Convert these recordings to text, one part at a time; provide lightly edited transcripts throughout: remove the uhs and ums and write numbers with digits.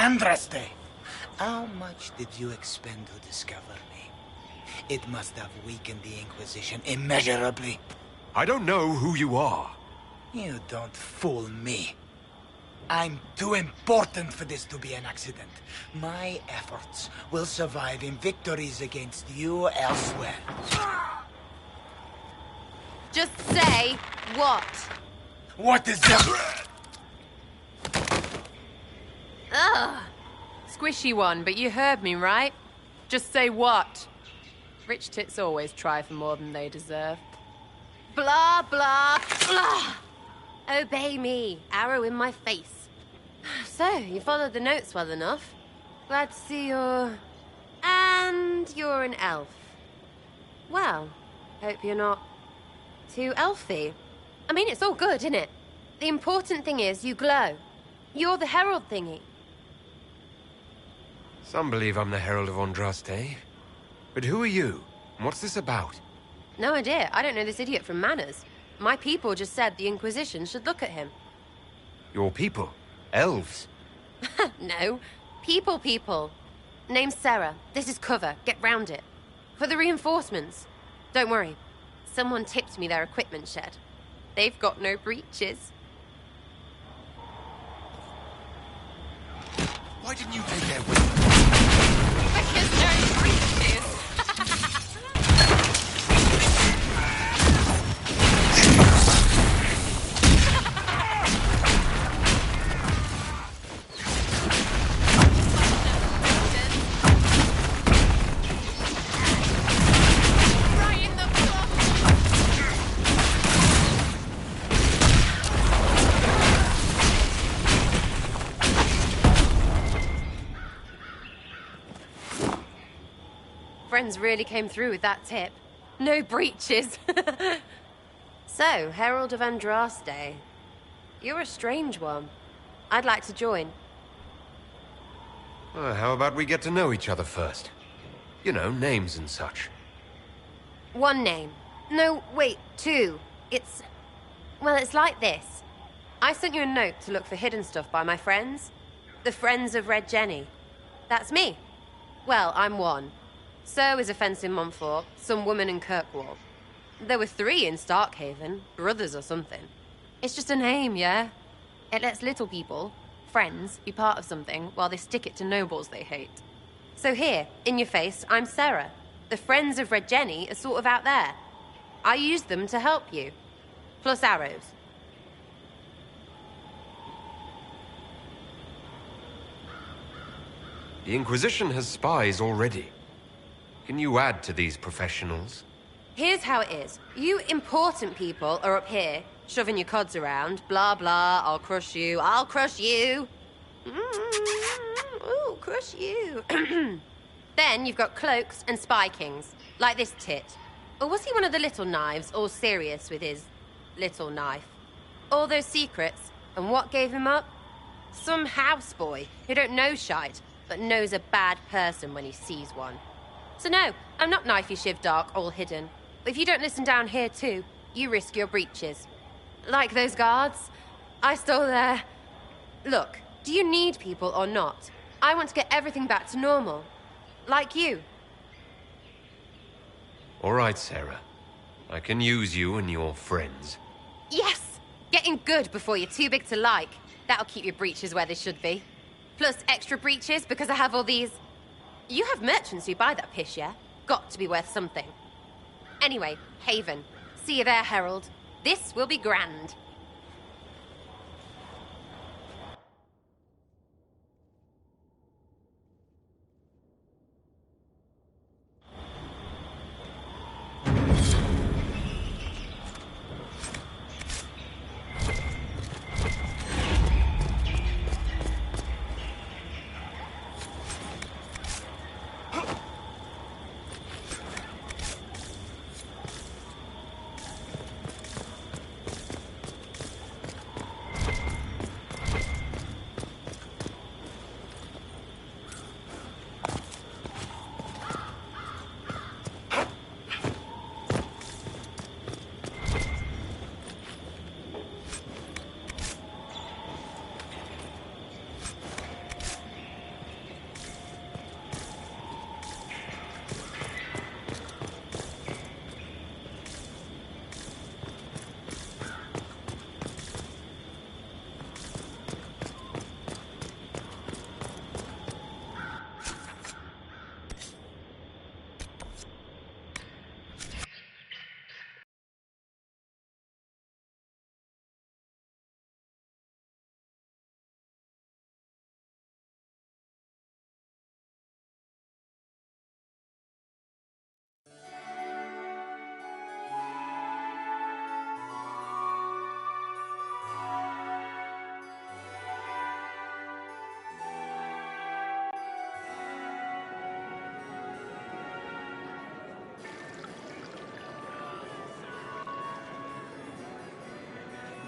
Andraste, how much did you expend to discover me? It must have weakened the Inquisition immeasurably. I don't know who you are. You don't fool me. I'm too important for this to be an accident. My efforts will survive in victories against you elsewhere. Just say what? What is that? Ugh. Squishy one, but you heard me, right? Just say what? Rich tits always try for more than they deserve. Blah, blah, blah. Obey me. Arrow in my face. So, you followed the notes well enough. Glad to see you're... And you're an elf. Well, hope you're not too elfy. I mean, it's all good, isn't it? The important thing is you glow. You're the herald thingy. Some believe I'm the Herald of Andraste. But who are you? And what's this about? No idea. I don't know this idiot from Manners. My people just said the Inquisition should look at him. Your people? Elves? No. People. Name's Sarah. This is cover. Get round it. For the reinforcements. Don't worry. Someone tipped me their equipment shed. They've got no breaches. Why didn't you take their with? Because no breaches. Friends really came through with that tip. No breaches. So, Herald of Andraste. You're a strange one. I'd like to join. How about we get to know each other first? You know, names and such. One name. No, wait, two. It's... Well, it's like this. I sent you a note to look for hidden stuff by my friends. The Friends of Red Jenny. That's me. Well, I'm one. So is a fence in Montfort, some woman in Kirkwall. There were 3 in Starkhaven, brothers or something. It's just a name, yeah? It lets little people, friends, be part of something while they stick it to nobles they hate. So here, in your face, I'm Sarah. The Friends of Red Jenny are sort of out there. I used them to help you. Plus arrows. The Inquisition has spies already. Can you add to these professionals? Here's how it is. You important people are up here, shoving your cods around. Blah, blah, I'll crush you. Ooh, crush you. Then you've got cloaks and spy kings, like this tit. Or was he one of the little knives, all serious with his little knife? All those secrets, and what gave him up? Some houseboy who don't know shite, but knows a bad person when he sees one. So no, I'm not knifey shiv dark, all hidden. But if you don't listen down here too, you risk your breeches. Like those guards, I stole their... Look, do you need people or not? I want to get everything back to normal. Like you. All right, Sarah. I can use you and your friends. Yes! Getting good before you're too big to like. That'll keep your breeches where they should be. Plus extra breeches because I have all these... You have merchants who buy that piss, yeah? Got to be worth something. Anyway, Haven. See you there, Herald. This will be grand.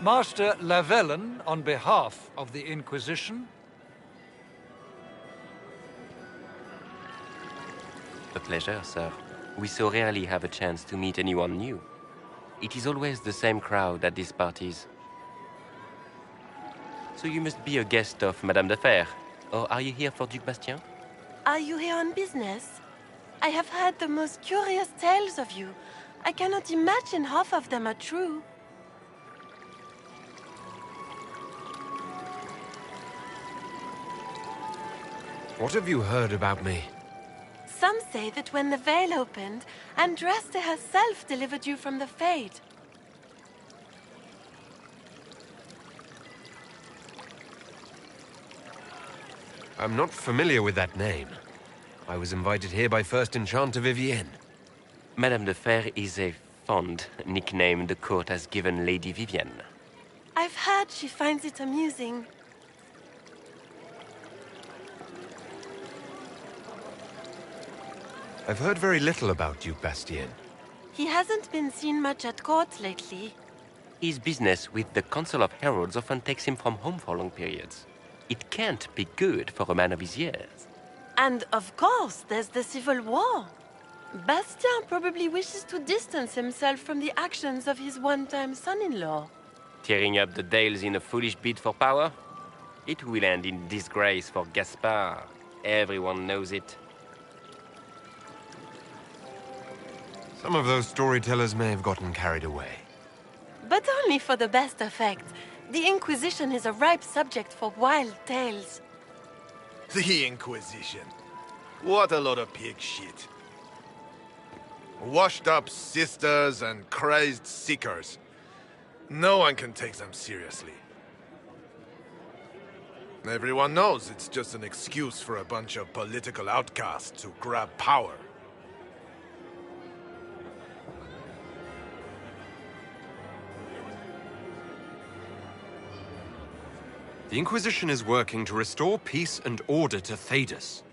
Master Lavellen, on behalf of the Inquisition. A pleasure, sir. We so rarely have a chance to meet anyone new. It is always the same crowd at these parties. So you must be a guest of Madame de Fer, or are you here for Duc Bastien? Are you here on business? I have heard the most curious tales of you. I cannot imagine half of them are true. What have you heard about me? Some say that when the veil opened, Andraste herself delivered you from the Fade. I'm not familiar with that name. I was invited here by First Enchanter Vivienne. Madame de Fer is a fond nickname the court has given Lady Vivienne. I've heard she finds it amusing. I've heard very little about Duke Bastien. He hasn't been seen much at court lately. His business with the Council of Heralds often takes him from home for long periods. It can't be good for a man of his years. And of course, there's the Civil War. Bastien probably wishes to distance himself from the actions of his one-time son-in-law. Tearing up the Dales in a foolish bid for power? It will end in disgrace for Gaspard. Everyone knows it. Some of those storytellers may have gotten carried away. But only for the best effect. The Inquisition is a ripe subject for wild tales. The Inquisition. What a lot of pig shit. Washed up sisters and crazed seekers. No one can take them seriously. Everyone knows it's just an excuse for a bunch of political outcasts to grab power. The Inquisition is working to restore peace and order to Thedas.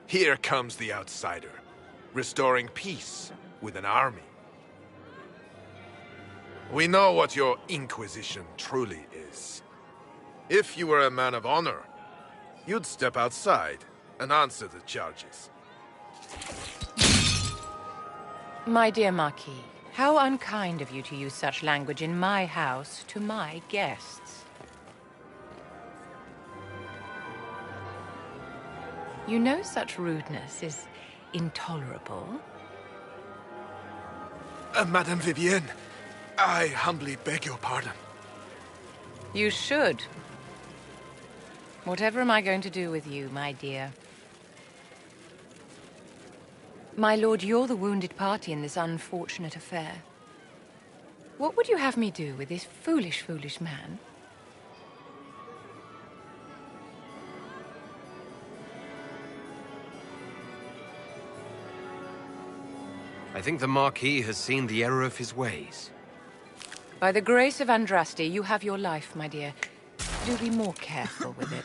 Here comes the outsider, restoring peace with an army. We know what your Inquisition truly is. If you were a man of honor, you'd step outside and answer the charges. My dear Marquis, how unkind of you to use such language in my house to my guests. You know such rudeness is intolerable. Madame Vivienne, I humbly beg your pardon. You should. Whatever am I going to do with you, my dear? My lord, you're the wounded party in this unfortunate affair. What would you have me do with this foolish, foolish man? I think the Marquis has seen the error of his ways. By the grace of Andraste, you have your life, my dear. Do be more careful with it.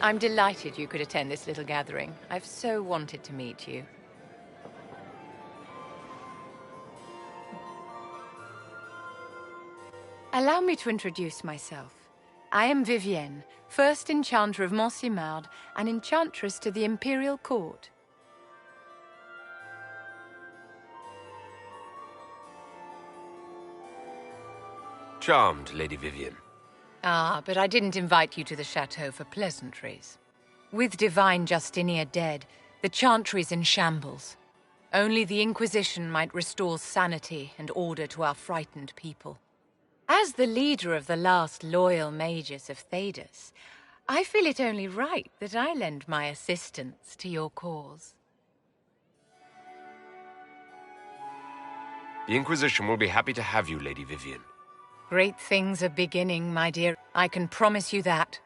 I'm delighted you could attend this little gathering. I've so wanted to meet you. Allow me to introduce myself. I am Vivienne, first enchanter of Montsimard and enchantress to the Imperial Court. Charmed, Lady Vivienne. Ah, but I didn't invite you to the chateau for pleasantries. With divine Justinia dead, the chantry's in shambles. Only the Inquisition might restore sanity and order to our frightened people. As the leader of the last loyal mages of Thedas, I feel it only right that I lend my assistance to your cause. The Inquisition will be happy to have you, Lady Vivienne. Great things are beginning, my dear. I can promise you that.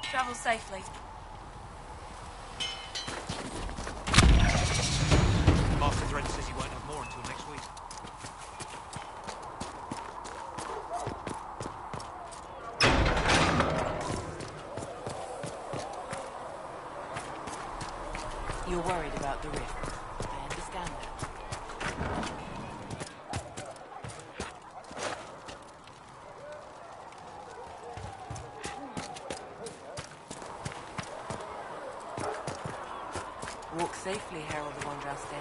Travel safely. Master Thread says he won't have more until next week. You're worried about the rift. I understand that. Walk safely, Herald of Andraste.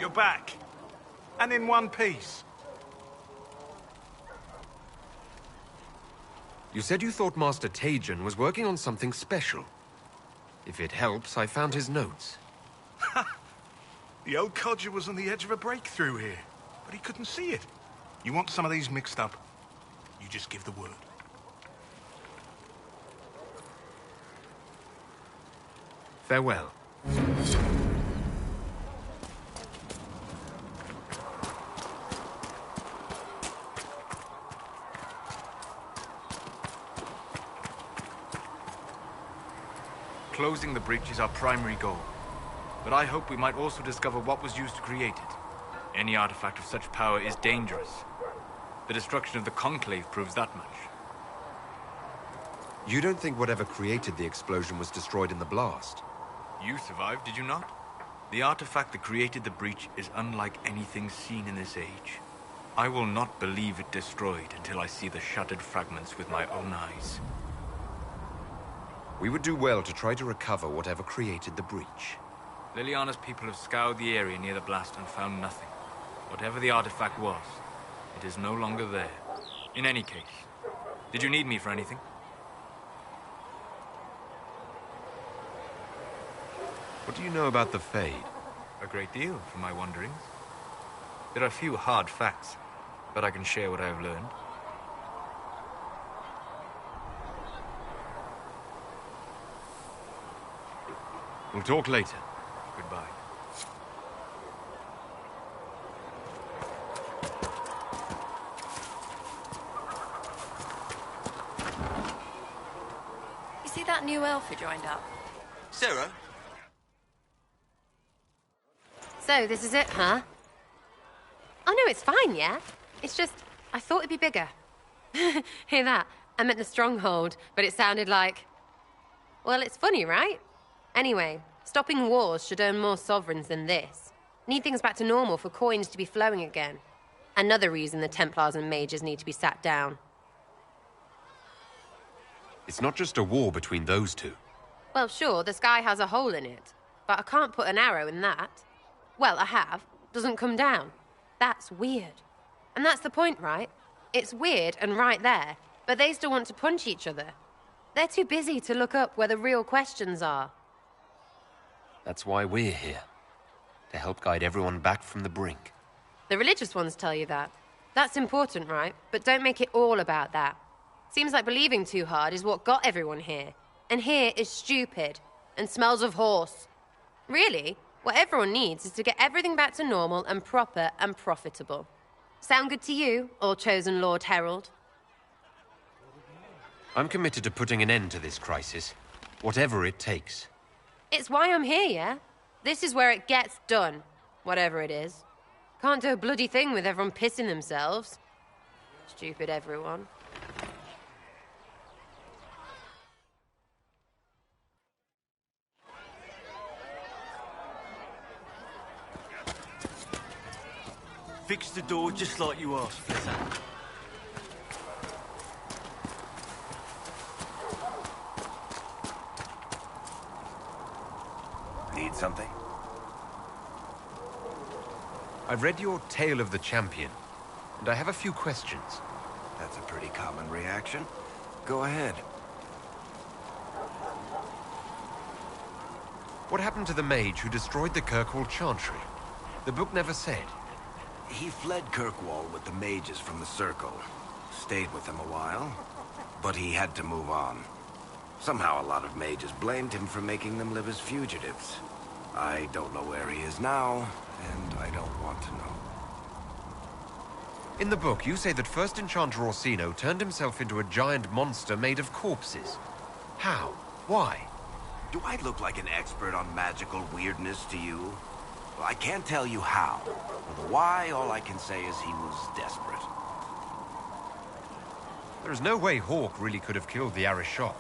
Go back. And in one piece. You said you thought Master Tajan was working on something special. If it helps, I found his notes. The old codger was on the edge of a breakthrough here, but he couldn't see it. You want some of these mixed up? You just give the word. Farewell. Closing the breach is our primary goal. But I hope we might also discover what was used to create it. Any artifact of such power is dangerous. The destruction of the Conclave proves that much. You don't think whatever created the explosion was destroyed in the blast? You survived, did you not? The artifact that created the breach is unlike anything seen in this age. I will not believe it destroyed until I see the shattered fragments with my own eyes. We would do well to try to recover whatever created the breach. Liliana's people have scoured the area near the blast and found nothing. Whatever the artifact was, it is no longer there. In any case, did you need me for anything? What do you know about the Fade? A great deal, from my wanderings. There are few hard facts, but I can share what I have learned. We'll talk later. Goodbye. You see that new elf who joined up? Sarah? So, this is it, huh? Oh, no, it's fine, yeah? It's just, I thought it'd be bigger. Hear that? I meant the stronghold, but it sounded like... Well, it's funny, right? Anyway, stopping wars should earn more sovereigns than this. Need things back to normal for coins to be flowing again. Another reason the Templars and mages need to be sat down. It's not just a war between those two. Well, sure, the sky has a hole in it, but I can't put an arrow in that. Well, I have. Doesn't come down. That's weird. And that's the point, right? It's weird and right there, but they still want to punch each other. They're too busy to look up where the real questions are. That's why we're here. To help guide everyone back from the brink. The religious ones tell you that. That's important, right? But don't make it all about that. Seems like believing too hard is what got everyone here. And here is stupid. And smells of horse. Really, what everyone needs is to get everything back to normal and proper and profitable. Sound good to you, all chosen Lord Herald? I'm committed to putting an end to this crisis. Whatever it takes. It's why I'm here, yeah? This is where it gets done. Whatever it is. Can't do a bloody thing with everyone pissing themselves. Stupid everyone. Fix the door just like you asked, Flitter. Need something? I've read your Tale of the Champion, and I have a few questions. That's a pretty common reaction. Go ahead. What happened to the mage who destroyed the Kirkwall Chantry? The book never said. He fled Kirkwall with the mages from the Circle. Stayed with them a while, but he had to move on. Somehow a lot of mages blamed him for making them live as fugitives. I don't know where he is now, and I don't want to know. In the book, you say that first Enchanter Orsino turned himself into a giant monster made of corpses. How? Why? Do I look like an expert on magical weirdness to you? Well, I can't tell you how. For the why, all I can say is he was desperate. There is no way Hawk really could have killed the Arishok.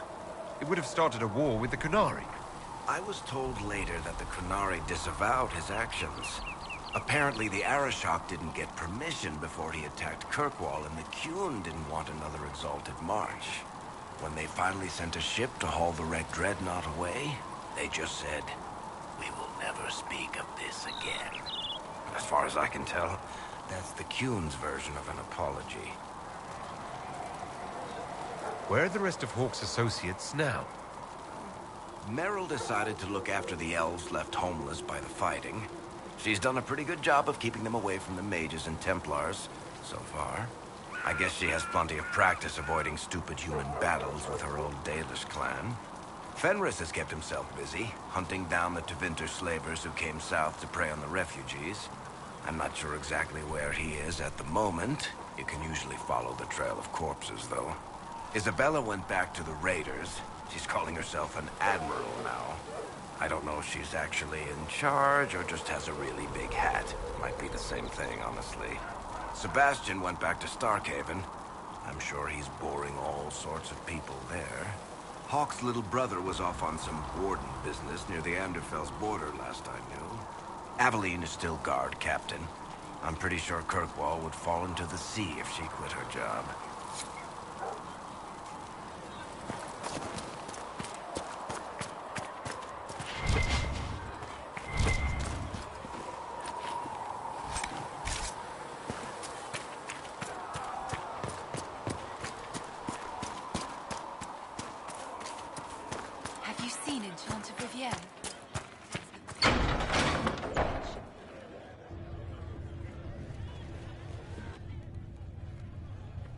It would have started a war with the Kunari. I was told later that the Kunari disavowed his actions. Apparently the Arishok didn't get permission before he attacked Kirkwall, and the Qun didn't want another exalted march. When they finally sent a ship to haul the Red Dreadnought away, they just said, "We will never speak of this again." As far as I can tell, that's the Cune's version of an apology. Where are the rest of Hawke's associates now? Merrill decided to look after the elves left homeless by the fighting. She's done a pretty good job of keeping them away from the mages and Templars, so far. I guess she has plenty of practice avoiding stupid human battles with her old Dalish clan. Fenris has kept himself busy, hunting down the Tevinter slavers who came south to prey on the refugees. I'm not sure exactly where he is at the moment. You can usually follow the trail of corpses, though. Isabella went back to the raiders. She's calling herself an admiral now. I don't know if she's actually in charge or just has a really big hat. Might be the same thing, honestly. Sebastian went back to Starkhaven. I'm sure he's boring all sorts of people there. Hawke's little brother was off on some warden business near the Anderfell's border last I knew. Aveline is still guard captain. I'm pretty sure Kirkwall would fall into the sea if she quit her job. Have you seen Enchanted Riviere?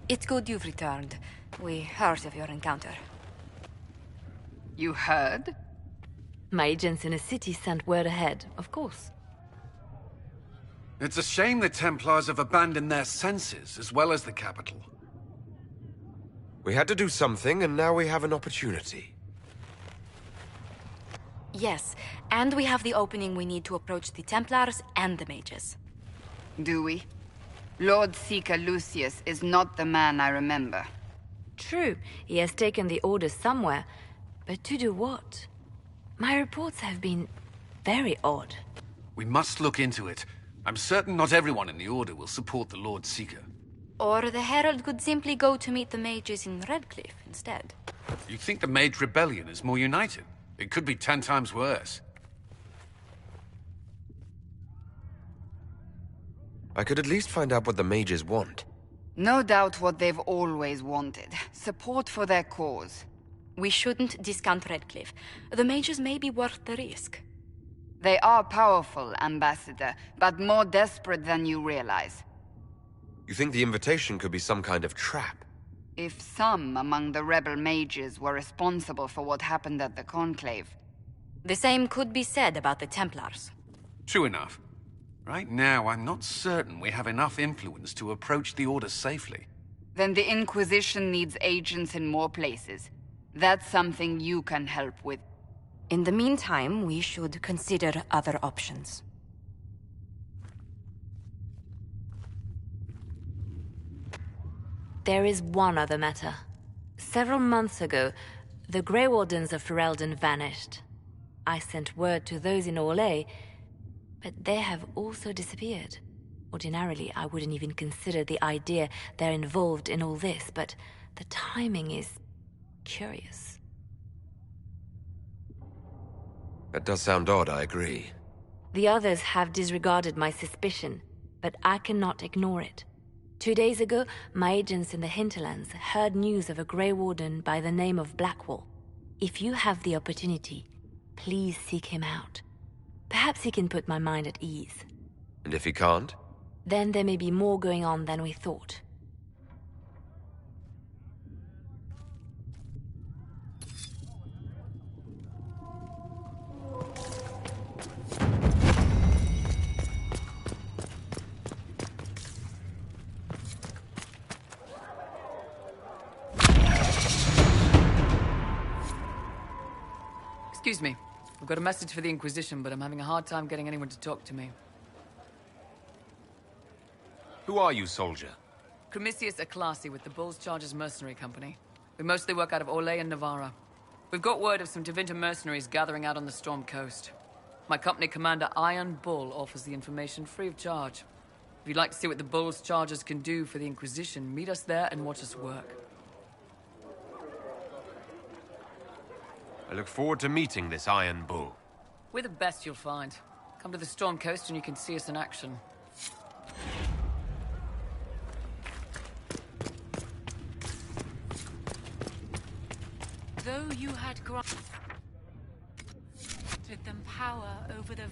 It's good you've returned. We heard of your encounter. You heard? My agents in the city sent word ahead, of course. It's a shame the Templars have abandoned their senses, as well as the capital. We had to do something, and now we have an opportunity. Yes, and we have the opening we need to approach the Templars and the mages. Do we? Lord Seeker Lucius is not the man I remember. True, he has taken the orders somewhere, but to do what? My reports have been very odd. We must look into it. I'm certain not everyone in the Order will support the Lord Seeker. Or the Herald could simply go to meet the mages in Redcliffe instead. You think the Mage Rebellion is more united? It could be 10 times worse. I could at least find out what the mages want. No doubt what they've always wanted. Support for their cause. We shouldn't discount Redcliffe. The mages may be worth the risk. They are powerful, Ambassador, but more desperate than you realize. You think the invitation could be some kind of trap? If some among the rebel mages were responsible for what happened at the Conclave. The same could be said about the Templars. True enough. Right now, I'm not certain we have enough influence to approach the Order safely. Then the Inquisition needs agents in more places. That's something you can help with. In the meantime, we should consider other options. There is one other matter. Several months ago, the Grey Wardens of Ferelden vanished. I sent word to those in Orlais, but they have also disappeared. Ordinarily, I wouldn't even consider the idea they're involved in all this, but the timing is curious. That does sound odd, I agree. The others have disregarded my suspicion, but I cannot ignore it. 2 days ago, my agents in the hinterlands heard news of a Grey Warden by the name of Blackwall. If you have the opportunity, please seek him out. Perhaps he can put my mind at ease. And if he can't? Then there may be more going on than we thought. Excuse me. I've got a message for the Inquisition, but I'm having a hard time getting anyone to talk to me. Who are you, soldier? Cremisius Aclasi with the Bull's Chargers Mercenary Company. We mostly work out of Orlais and Navarra. We've got word of some Tevinter mercenaries gathering out on the Storm Coast. My company commander, Iron Bull, offers the information free of charge. If you'd like to see what the Bull's Chargers can do for the Inquisition, meet us there and watch us work. I look forward to meeting this Iron Bull. We're the best you'll find. Come to the Storm Coast and you can see us in action. Though you had granted them power over the...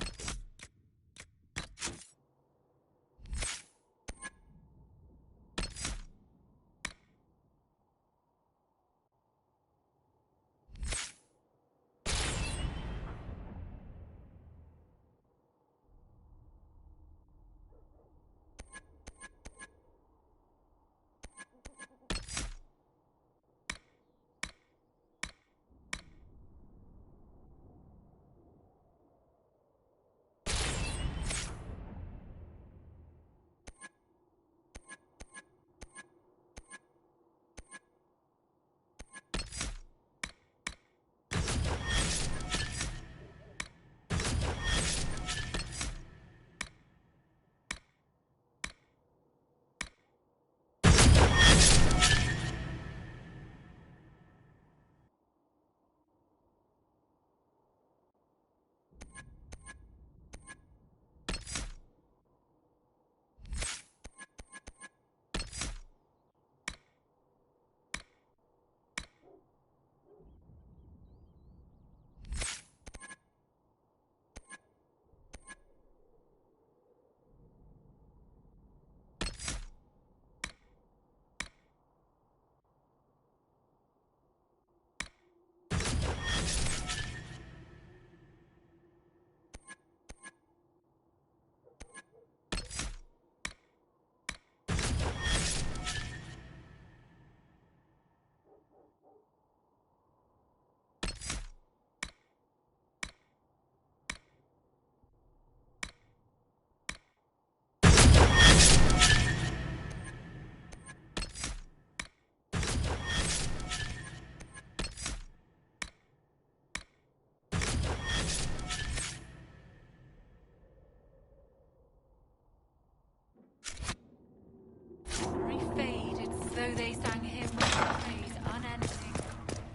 Faded, though they sang hymns of praise unending,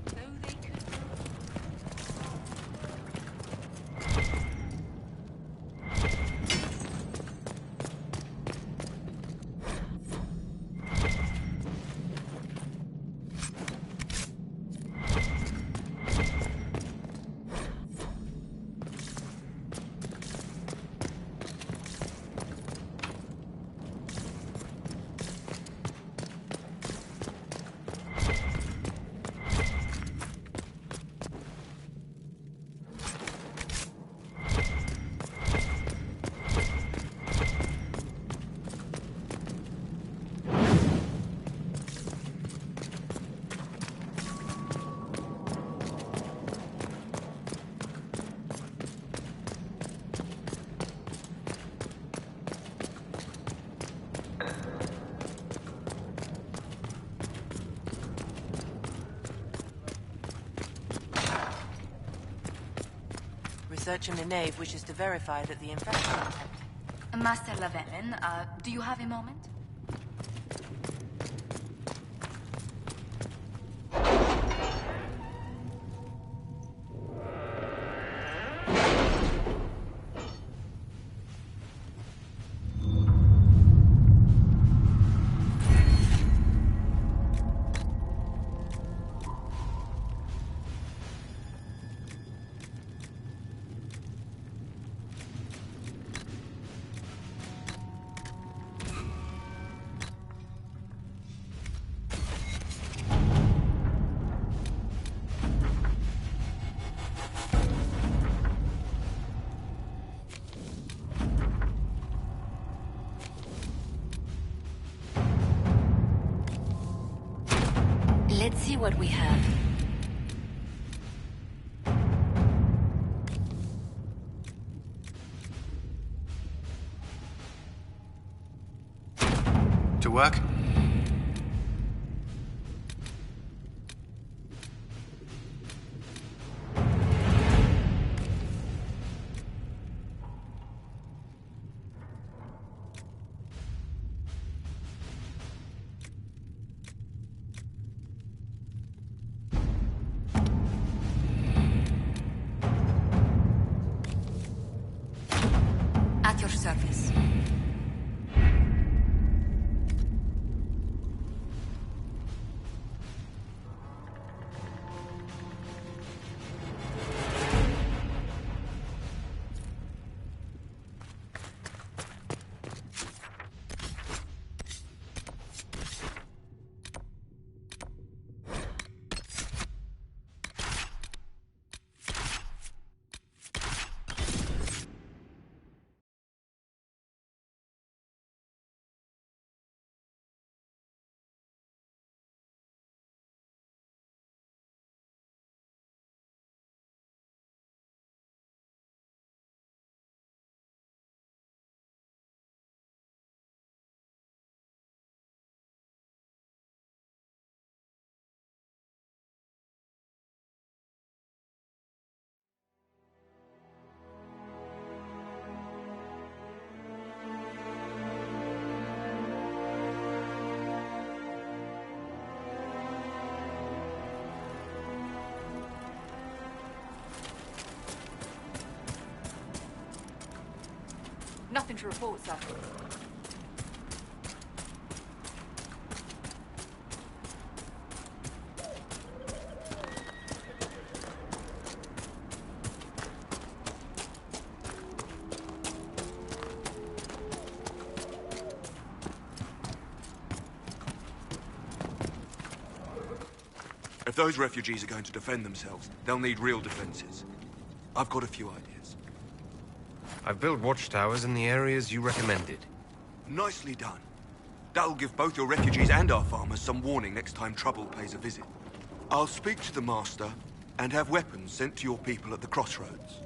though they could... Research in the nave wishes to verify that the infection attempt... Master Lavenin, do you have a moment? Let's see what we have. To work? Nothing to report, sir. If those refugees are going to defend themselves, they'll need real defenses. I've got a few ideas. I've built watchtowers in the areas you recommended. Nicely done. That'll give both your refugees and our farmers some warning next time trouble pays a visit. I'll speak to the Master and have weapons sent to your people at the crossroads.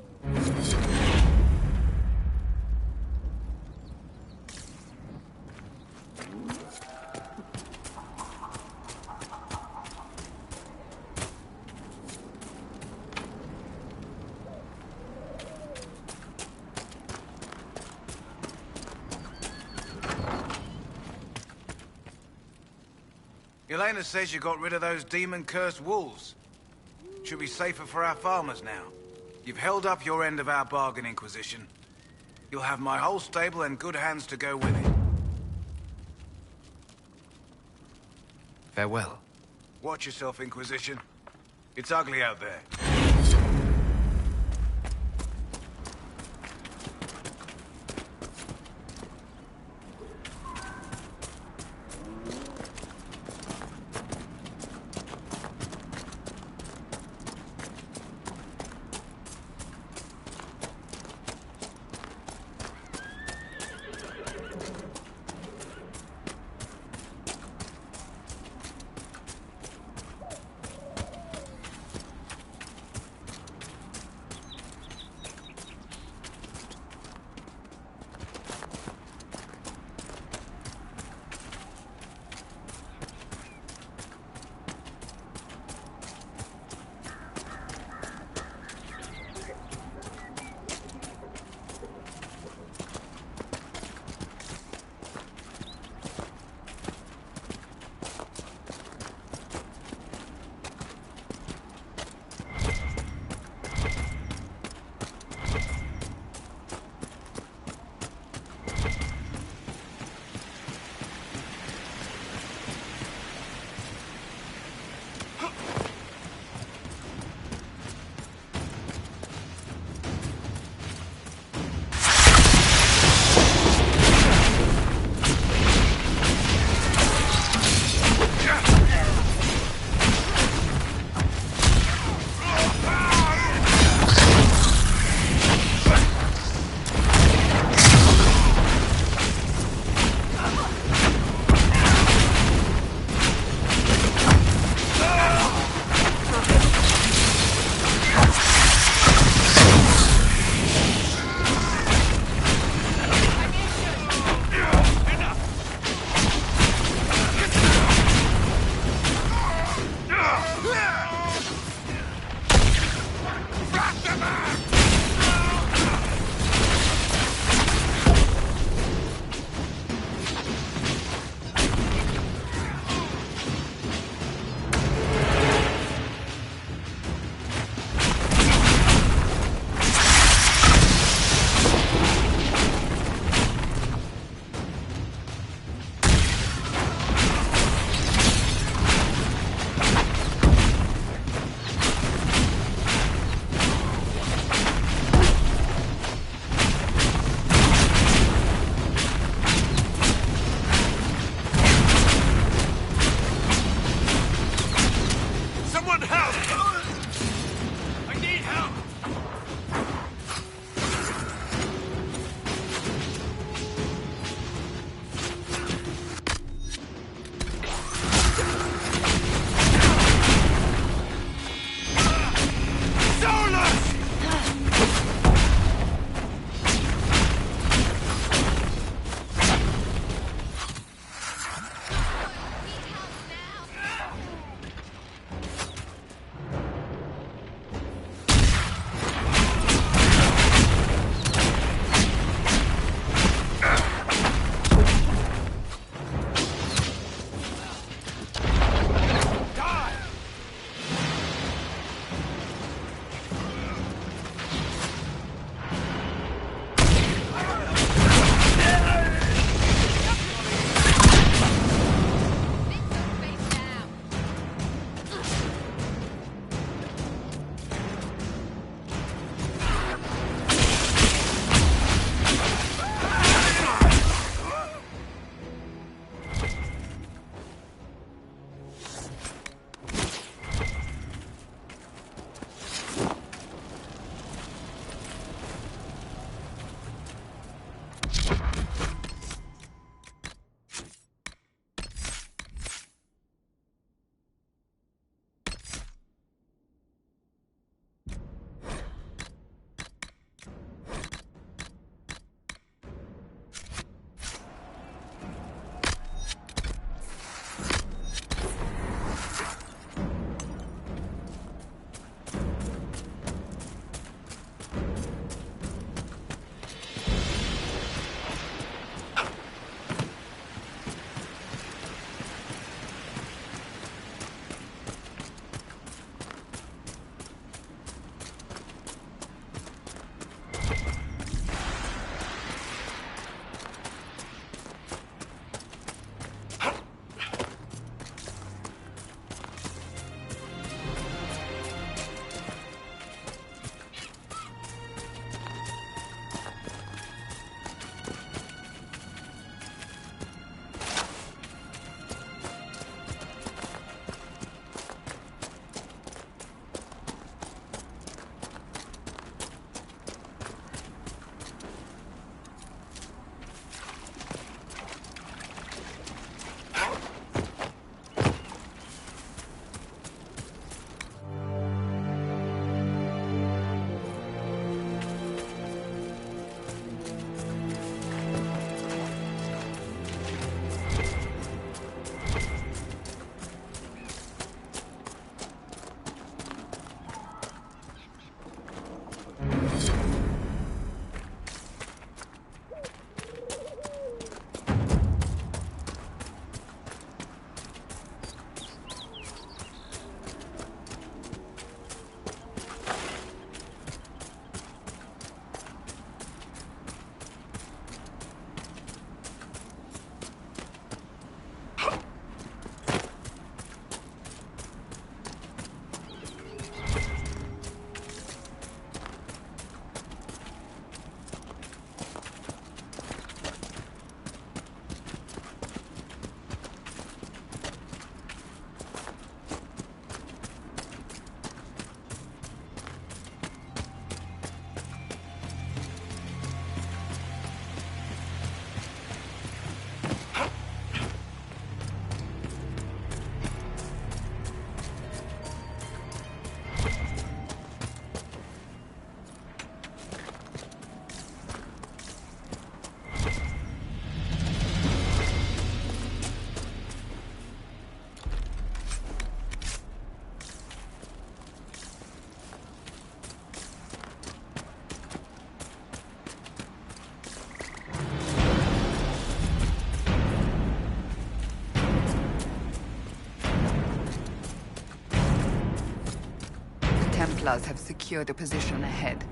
Elena says you got rid of those demon-cursed wolves. Should be safer for our farmers now. You've held up your end of our bargain, Inquisition. You'll have my whole stable and good hands to go with it. Farewell. Watch yourself, Inquisition. It's ugly out there. Templars have secured a position ahead.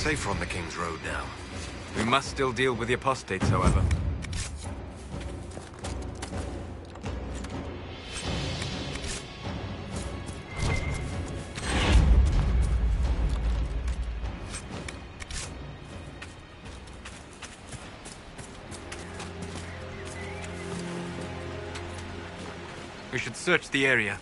Safer on the King's Road now. We must still deal with the apostates, however. We should search the area.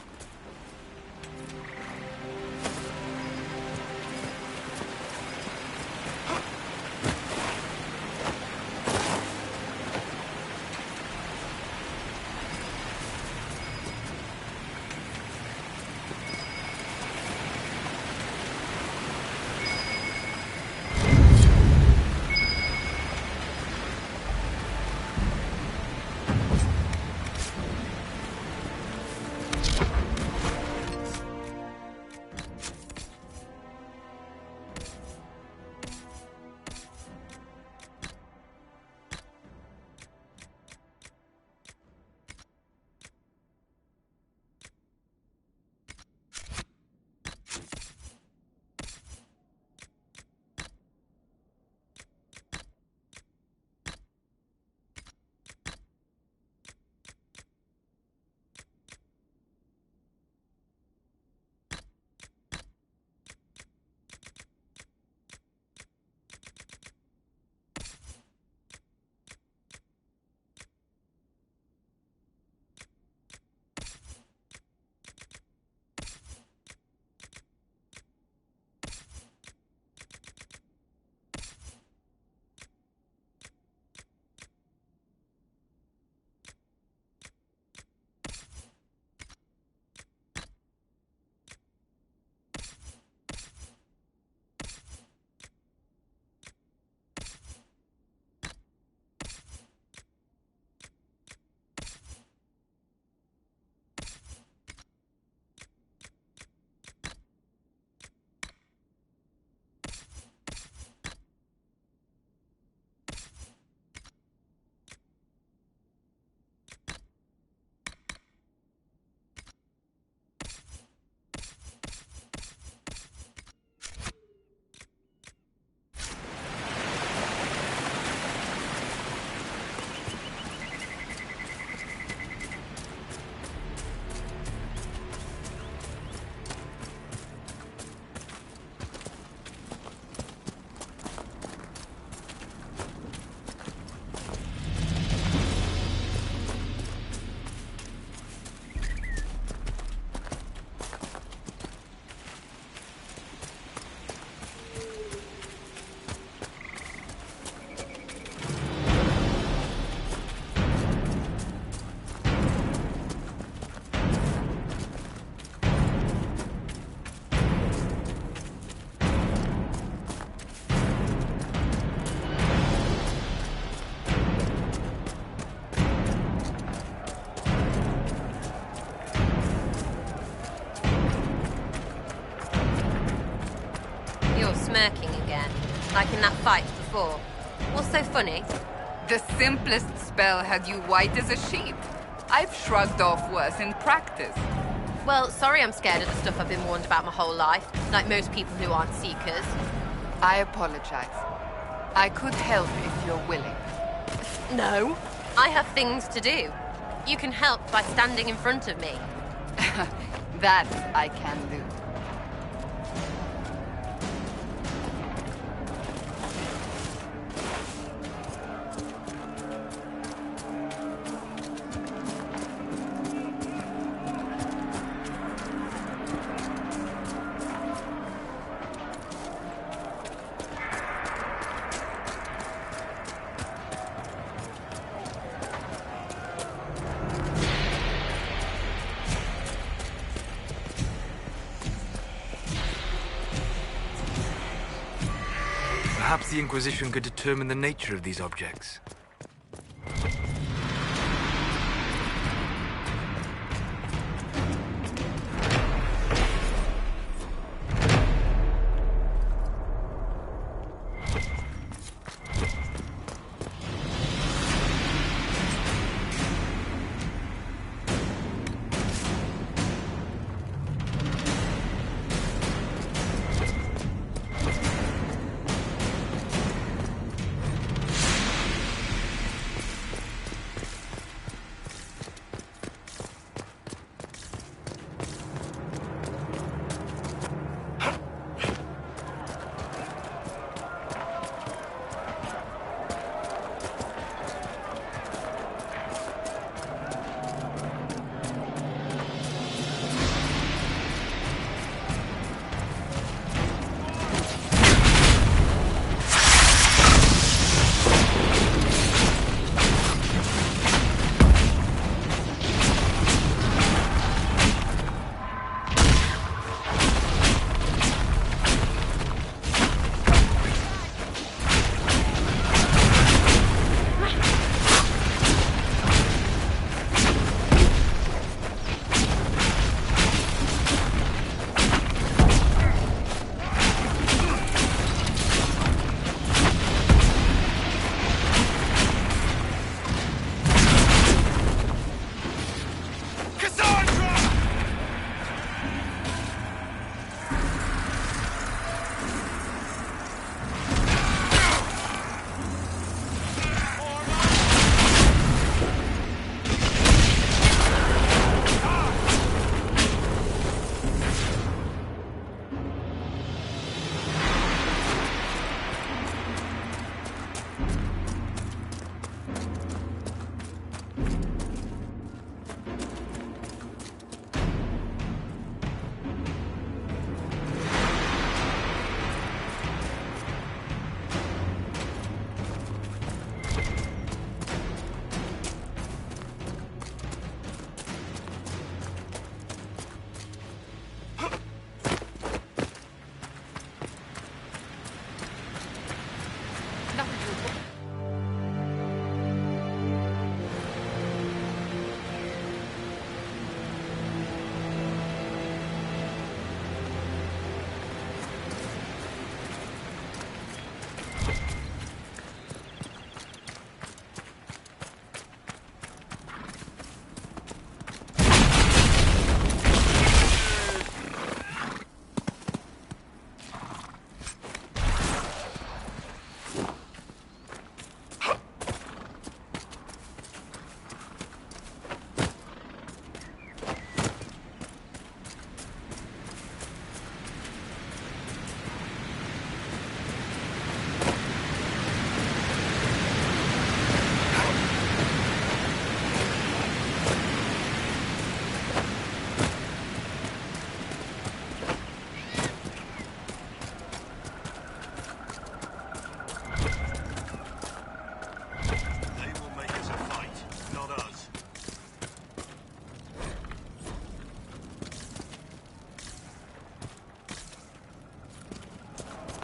like in that fight before. What's so funny? The simplest spell had you white as a sheet. I've shrugged off worse in practice. Well, sorry I'm scared of the stuff I've been warned about my whole life, like most people who aren't Seekers. I apologize. I could help if you're willing. No, I have things to do. You can help by standing in front of me. That I can do. Perhaps the Inquisition could determine the nature of these objects.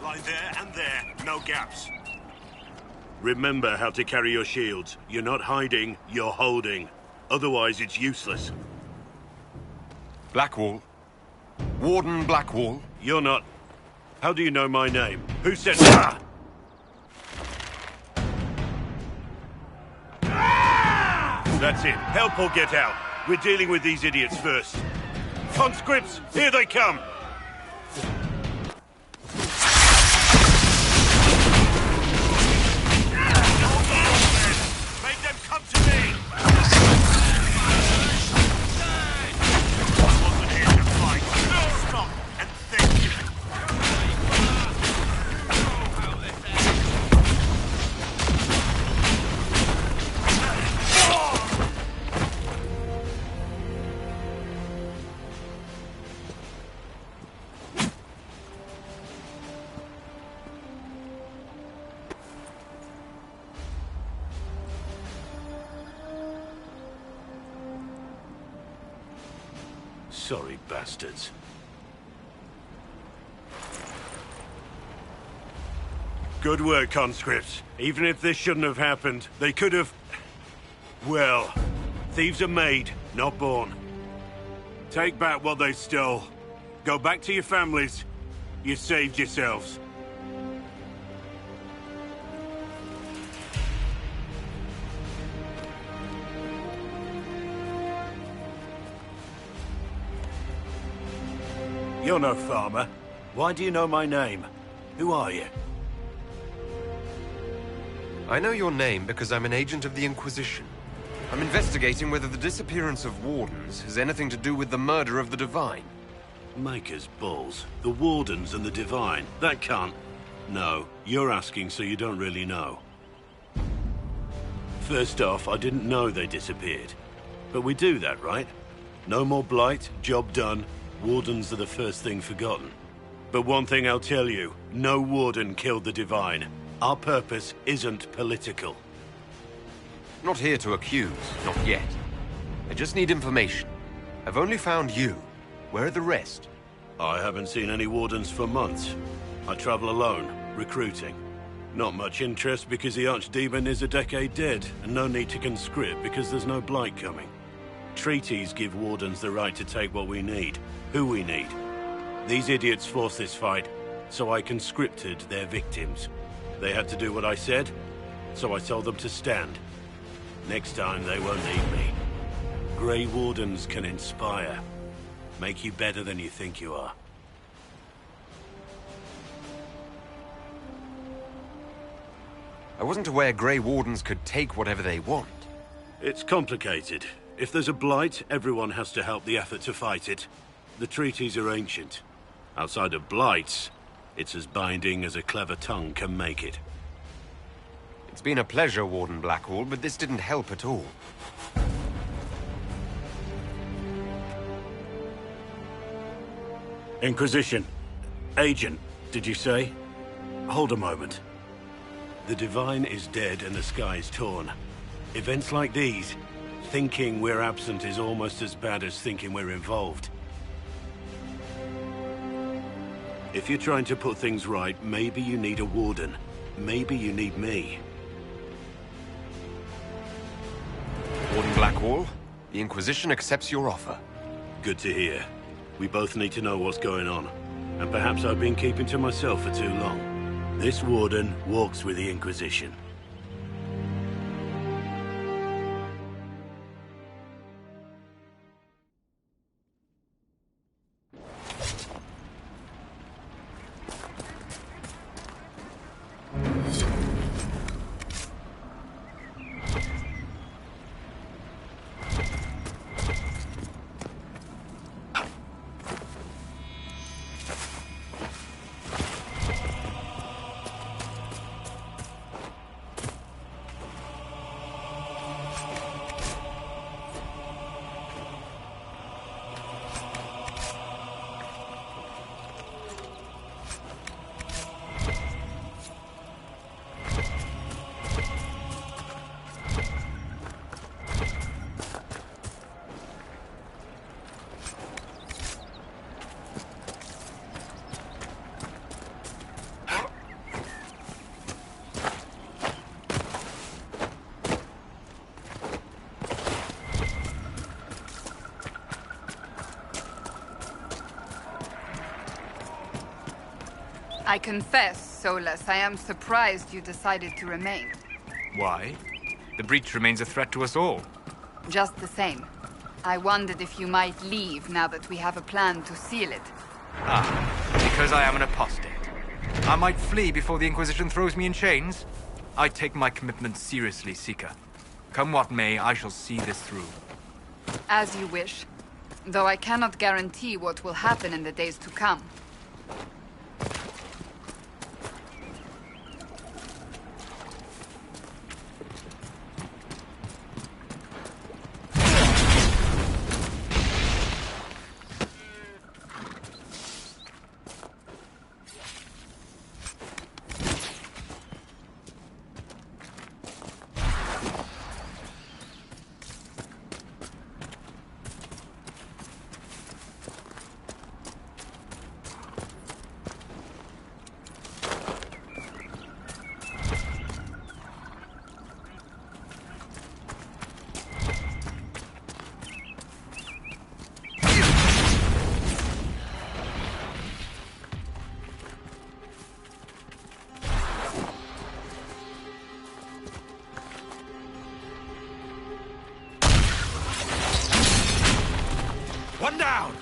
Lie there and there, no gaps. Remember how to carry your shields. You're not hiding, you're holding. Otherwise, it's useless. Blackwall. Warden Blackwall. You're not... How do you know my name? Who said... Ah! That's it. Help or get out. We're dealing with these idiots first. Conscripts, here they come! Make them come to me! I wasn't here to fight. Stop and think. Sorry, bastards. Good work, conscripts. Even if this shouldn't have happened, they could have... Well, thieves are made, not born. Take back what they stole. Go back to your families. You saved yourselves. You're no farmer. Why do you know my name? Who are you? I know your name because I'm an agent of the Inquisition. I'm investigating whether the disappearance of Wardens has anything to do with the murder of the Divine. Maker's balls. The Wardens and the Divine. That can't... No, you're asking so you don't really know. First off, I didn't know they disappeared. But we do that, right? No more blight, job done. Wardens are the first thing forgotten. But one thing I'll tell you, no Warden killed the Divine. Our purpose isn't political. Not here to accuse, not yet. I just need information. I've only found you. Where are the rest? I haven't seen any Wardens for months. I travel alone, recruiting. Not much interest because the Archdemon is a decade dead, and no need to conscript because there's no blight coming. Treaties give Wardens the right to take what we need, who we need. These idiots forced this fight, so I conscripted their victims. They had to do what I said, so I told them to stand. Next time they won't need me. Grey Wardens can inspire. Make you better than you think you are. I wasn't aware Grey Wardens could take whatever they want. It's complicated. If there's a blight, everyone has to help the effort to fight it. The treaties are ancient. Outside of blights, it's as binding as a clever tongue can make it. It's been a pleasure, Warden Blackwall, but this didn't help at all. Inquisition. Agent, did you say? Hold a moment. The Divine is dead and the sky is torn. Events like these, thinking we're absent is almost as bad as thinking we're involved. If you're trying to put things right, maybe you need a Warden. Maybe you need me. Warden Blackwall, the Inquisition accepts your offer. Good to hear. We both need to know what's going on. And perhaps I've been keeping to myself for too long. This Warden walks with the Inquisition. I confess, Solus, I am surprised you decided to remain. Why? The breach remains a threat to us all. Just the same, I wondered if you might leave now that we have a plan to seal it. Ah, because I am an apostate. I might flee before the Inquisition throws me in chains. I take my commitment seriously, Seeker. Come what may, I shall see this through. As you wish. Though I cannot guarantee what will happen in the days to come. One down!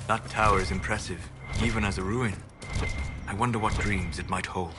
That tower is impressive, even as a ruin. I wonder what dreams it might hold.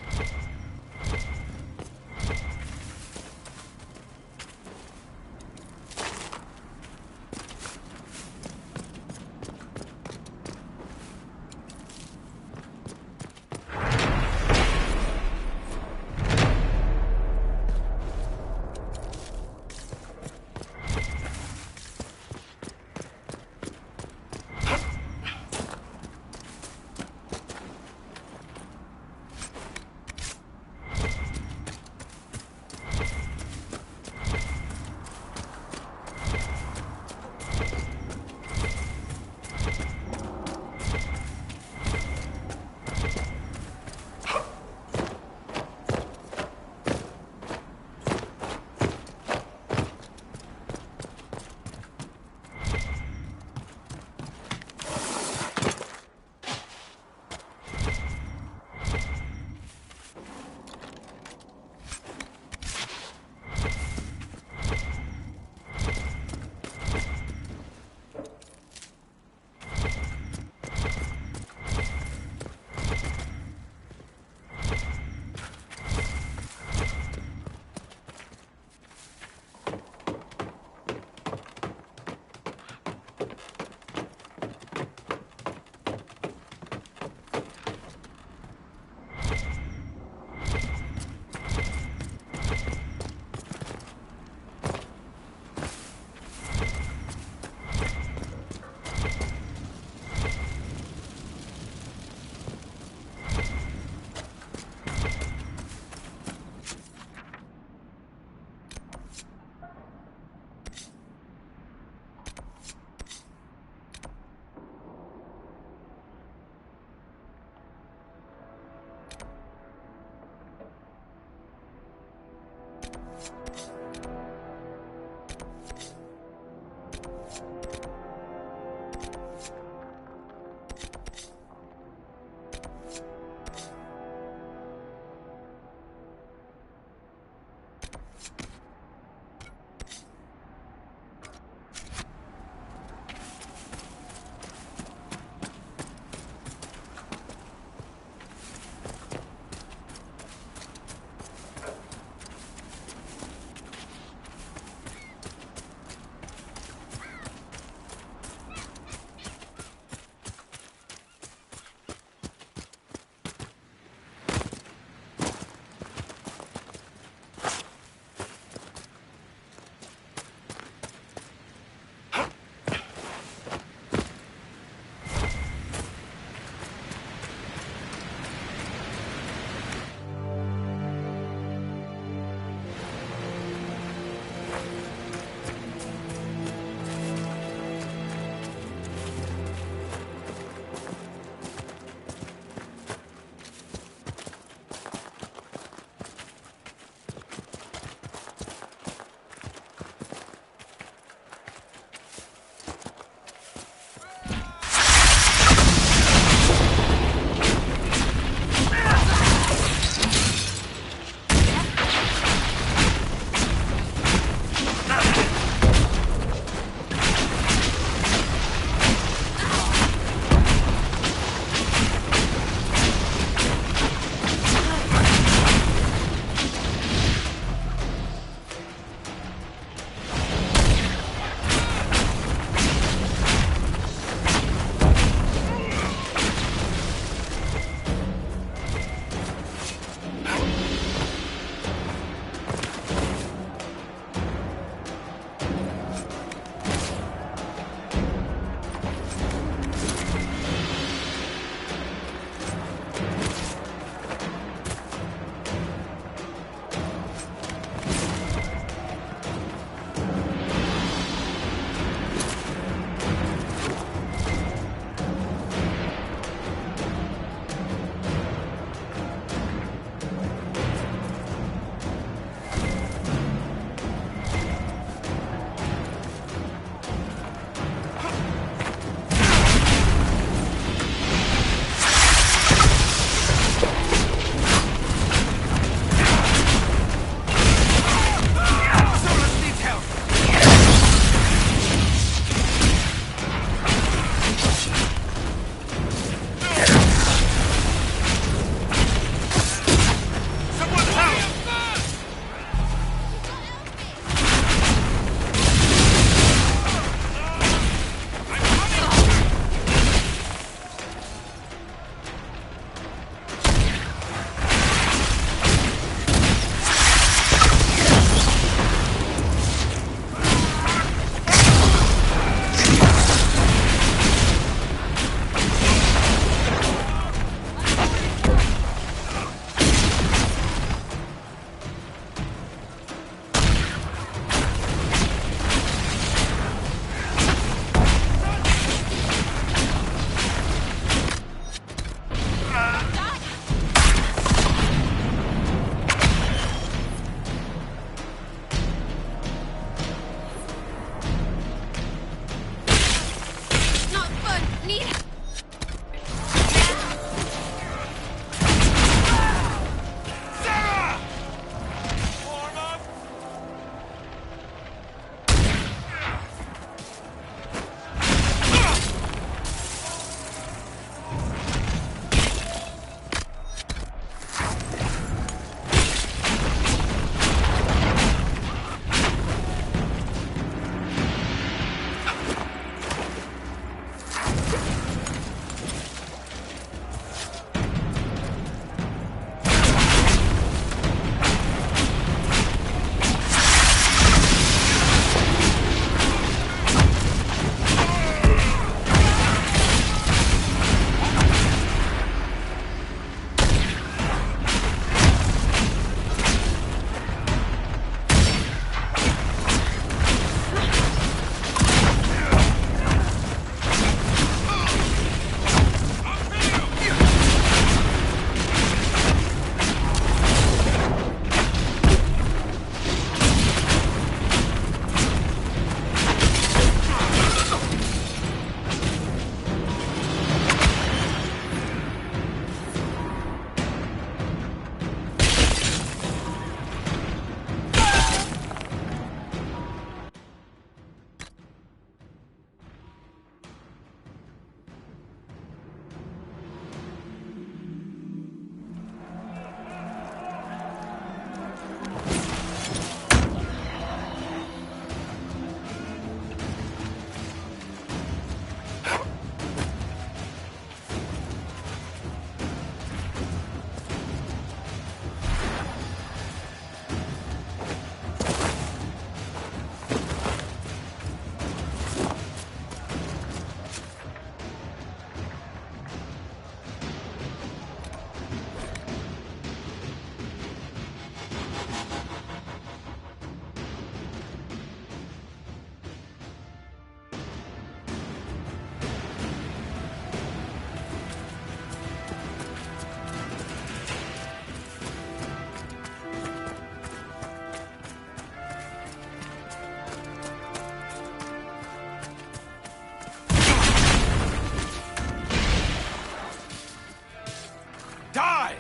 Die!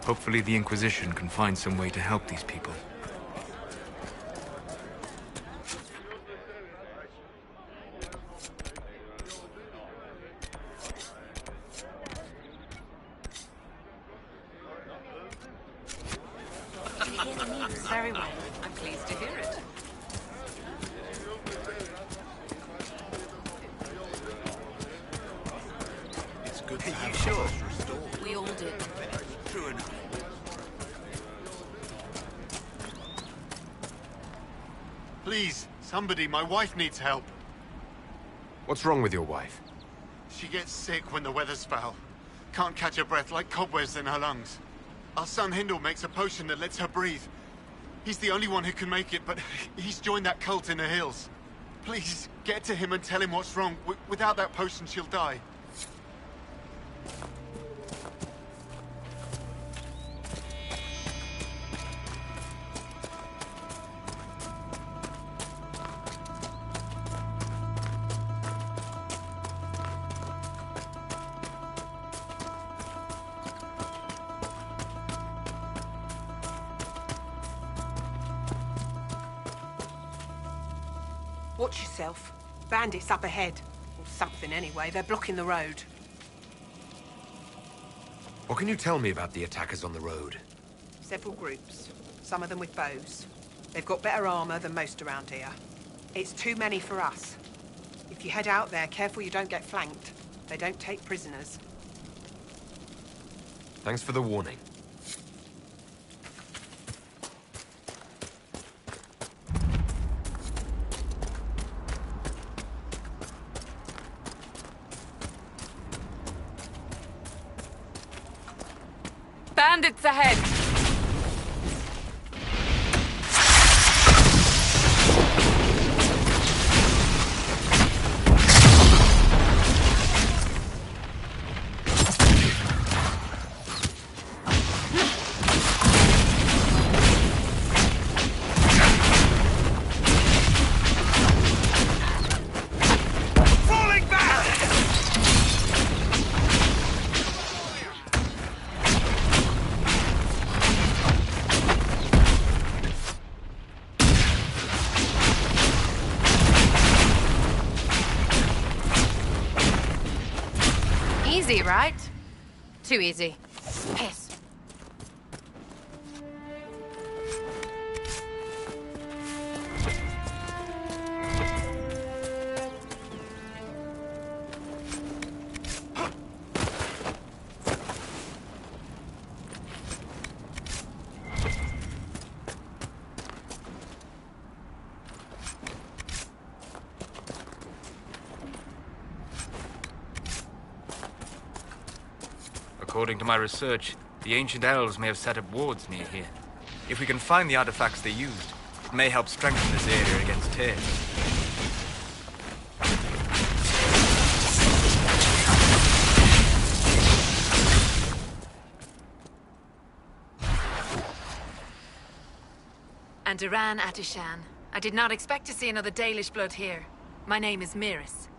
Hopefully the Inquisition can find some way to help these people. Do you hear the news? Very well. I'm pleased to hear it. It's good to Are you have sure? us restored. We all do. True enough. Please, somebody, my wife needs help. What's wrong with your wife? She gets sick when the weather's foul. Can't catch her breath like cobwebs in her lungs. Our son Hindle makes a potion that lets her breathe. He's the only one who can make it, but he's joined that cult in the hills. Please, get to him and tell him what's wrong. Without that potion, she'll die. Watch yourself. Bandits up ahead. Or something anyway. They're blocking the road. What can you tell me about the attackers on the road? Several groups. Some of them with bows. They've got better armor than most around here. It's too many for us. If you head out there, careful you don't get flanked. They don't take prisoners. Thanks for the warning. Bandits ahead! Falling back! Easy, right? Too easy. Piss. According to my research, the ancient elves may have set up wards near here. If we can find the artifacts they used, it may help strengthen this area against tears. And Duran Atishan. I did not expect to see another Dalish blood here. My name is Miris.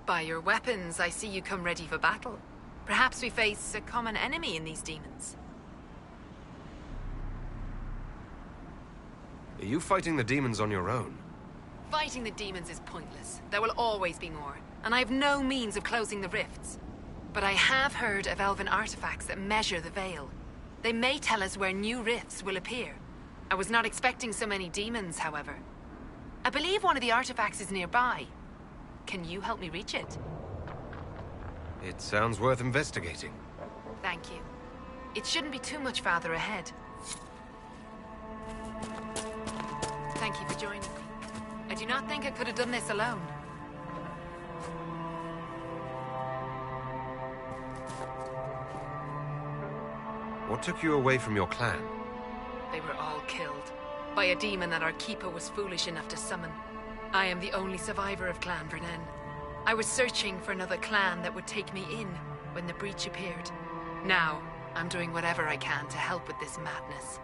By your weapons, I see you come ready for battle. Perhaps we face a common enemy in these demons. Are you fighting the demons on your own? Fighting the demons is pointless. There will always be more, and I have no means of closing the rifts. But I have heard of elven artifacts that measure the veil. They may tell us where new rifts will appear. I was not expecting so many demons, however. I believe one of the artifacts is nearby. Can you help me reach it? It sounds worth investigating. Thank you. It shouldn't be too much farther ahead. Thank you for joining me. I do not think I could have done this alone. What took you away from your clan? They were all killed by a demon that our keeper was foolish enough to summon. I am the only survivor of Clan Vernen. I was searching for another clan that would take me in when the breach appeared. Now, I'm doing whatever I can to help with this madness.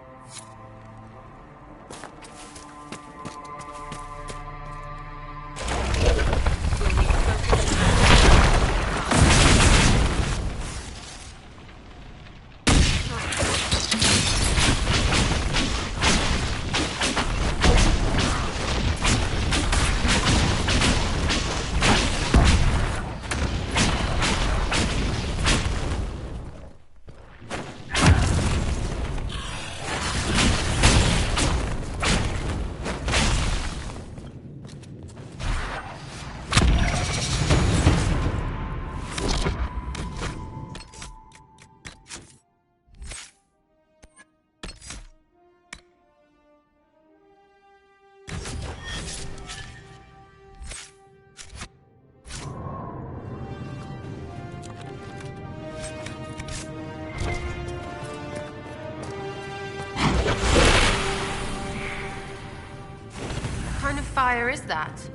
Fire is that?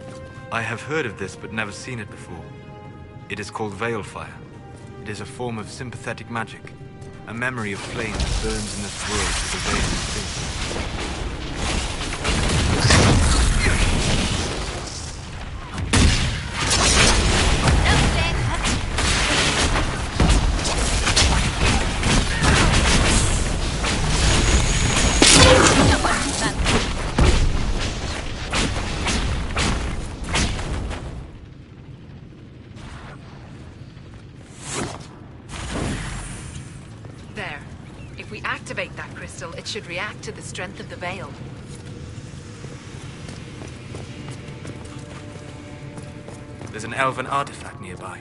I have heard of this, but never seen it before. It is called Veil Fire. It is a form of sympathetic magic. A memory of flame that burns in this world with the veil of space. It should react to the strength of the veil. There's an elven artifact nearby.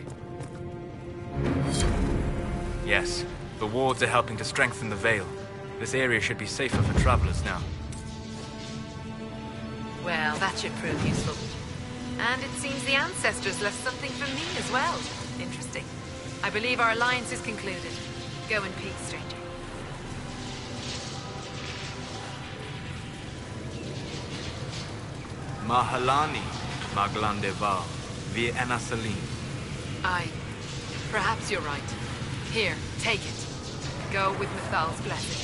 Yes, the wards are helping to strengthen the veil. This area should be safer for travelers now. Well, that should prove useful. And it seems the ancestors left something for me as well. Interesting. I believe our alliance is concluded. Go in peace, stranger. Mahalani, Maglandeva, via Anasalim. Perhaps you're right. Here, take it. Go with Mithal's blessing.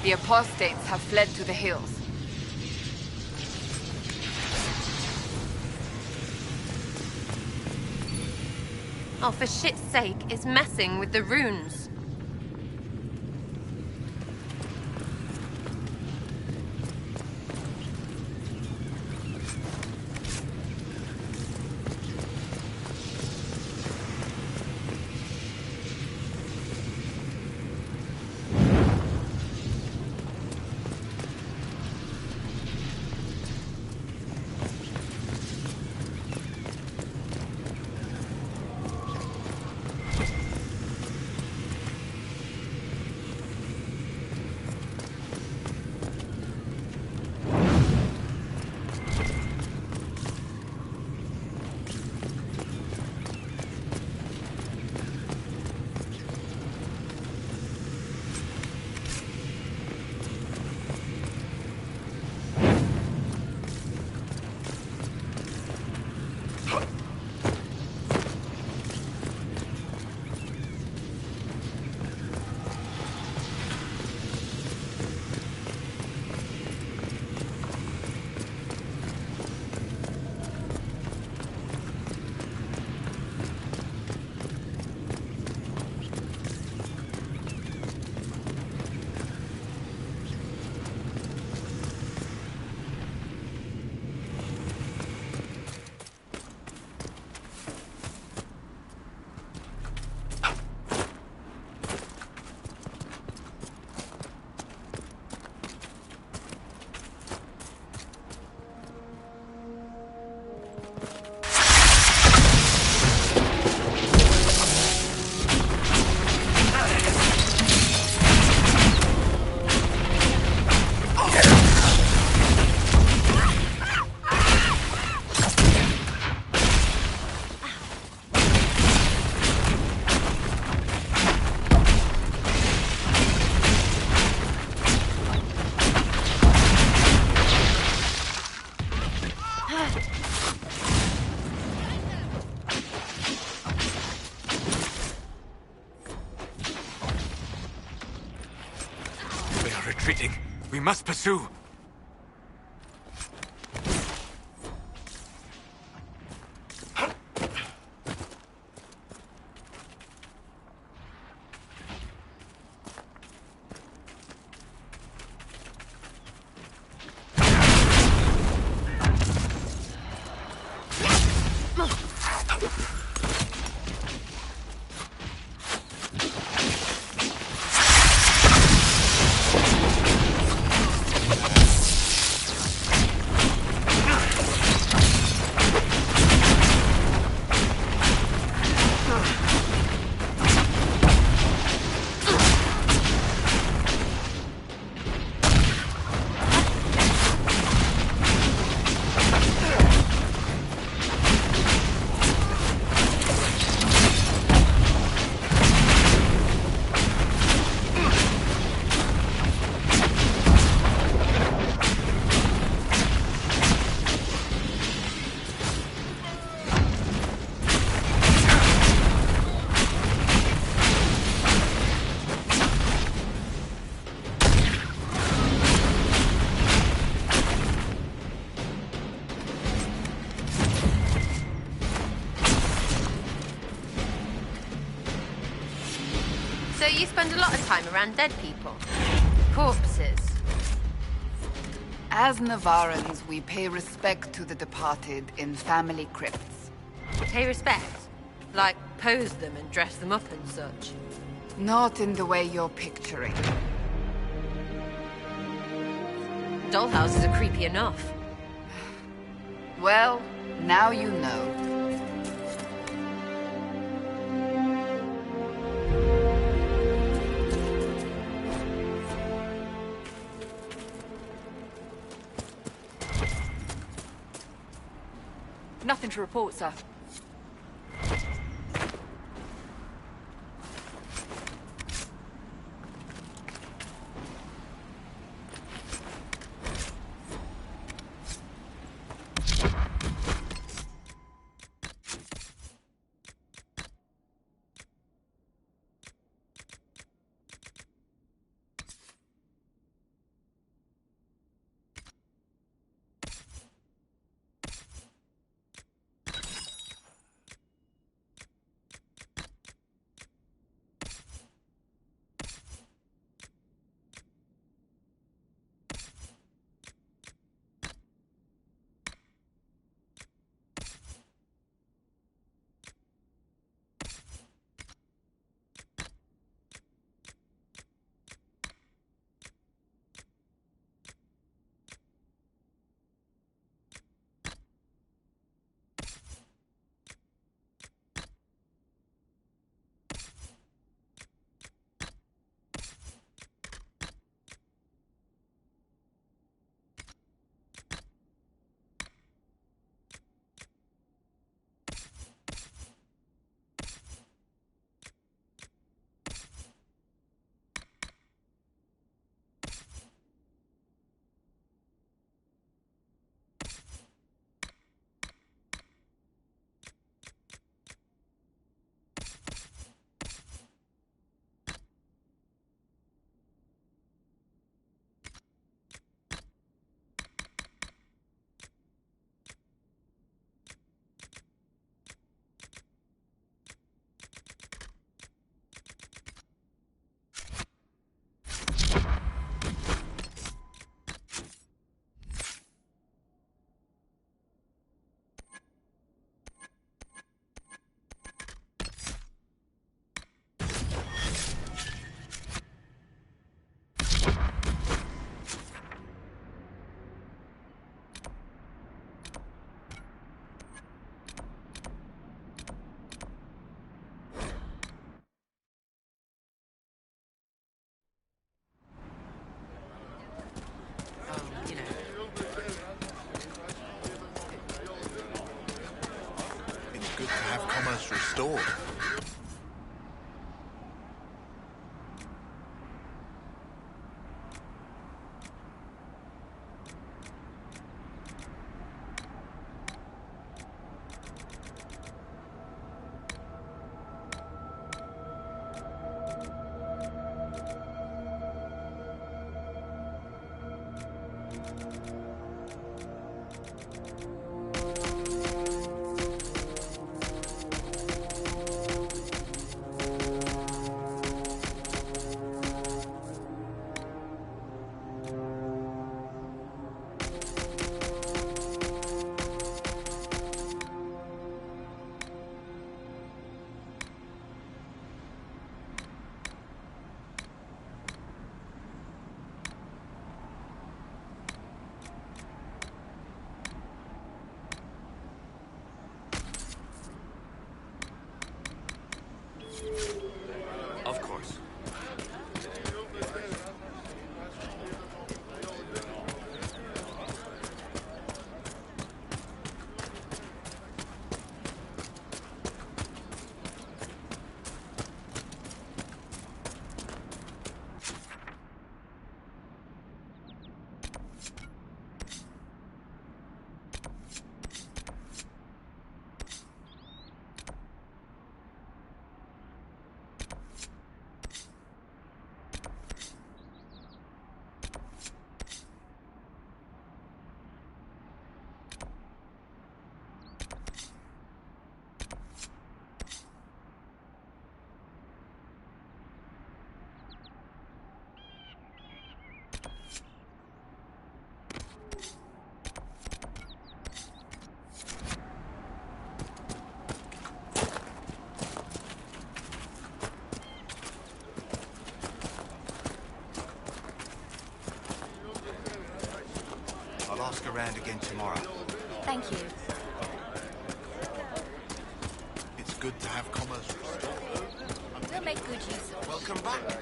The apostates have fled to the hills. Oh, for shit's sake, it's messing with the runes. retreating. We must pursue. So you spend a lot of time around dead people? Corpses? As Navarrans, we pay respect to the departed in family crypts. Pay respect? Like pose them and dress them up and such? Not in the way you're picturing. Dollhouses are creepy enough. Well, now you know. Nothing to report, sir. Of course. I'll ask around again tomorrow. Thank you. It's good to have commerce restored. We'll make good use of it. Welcome back.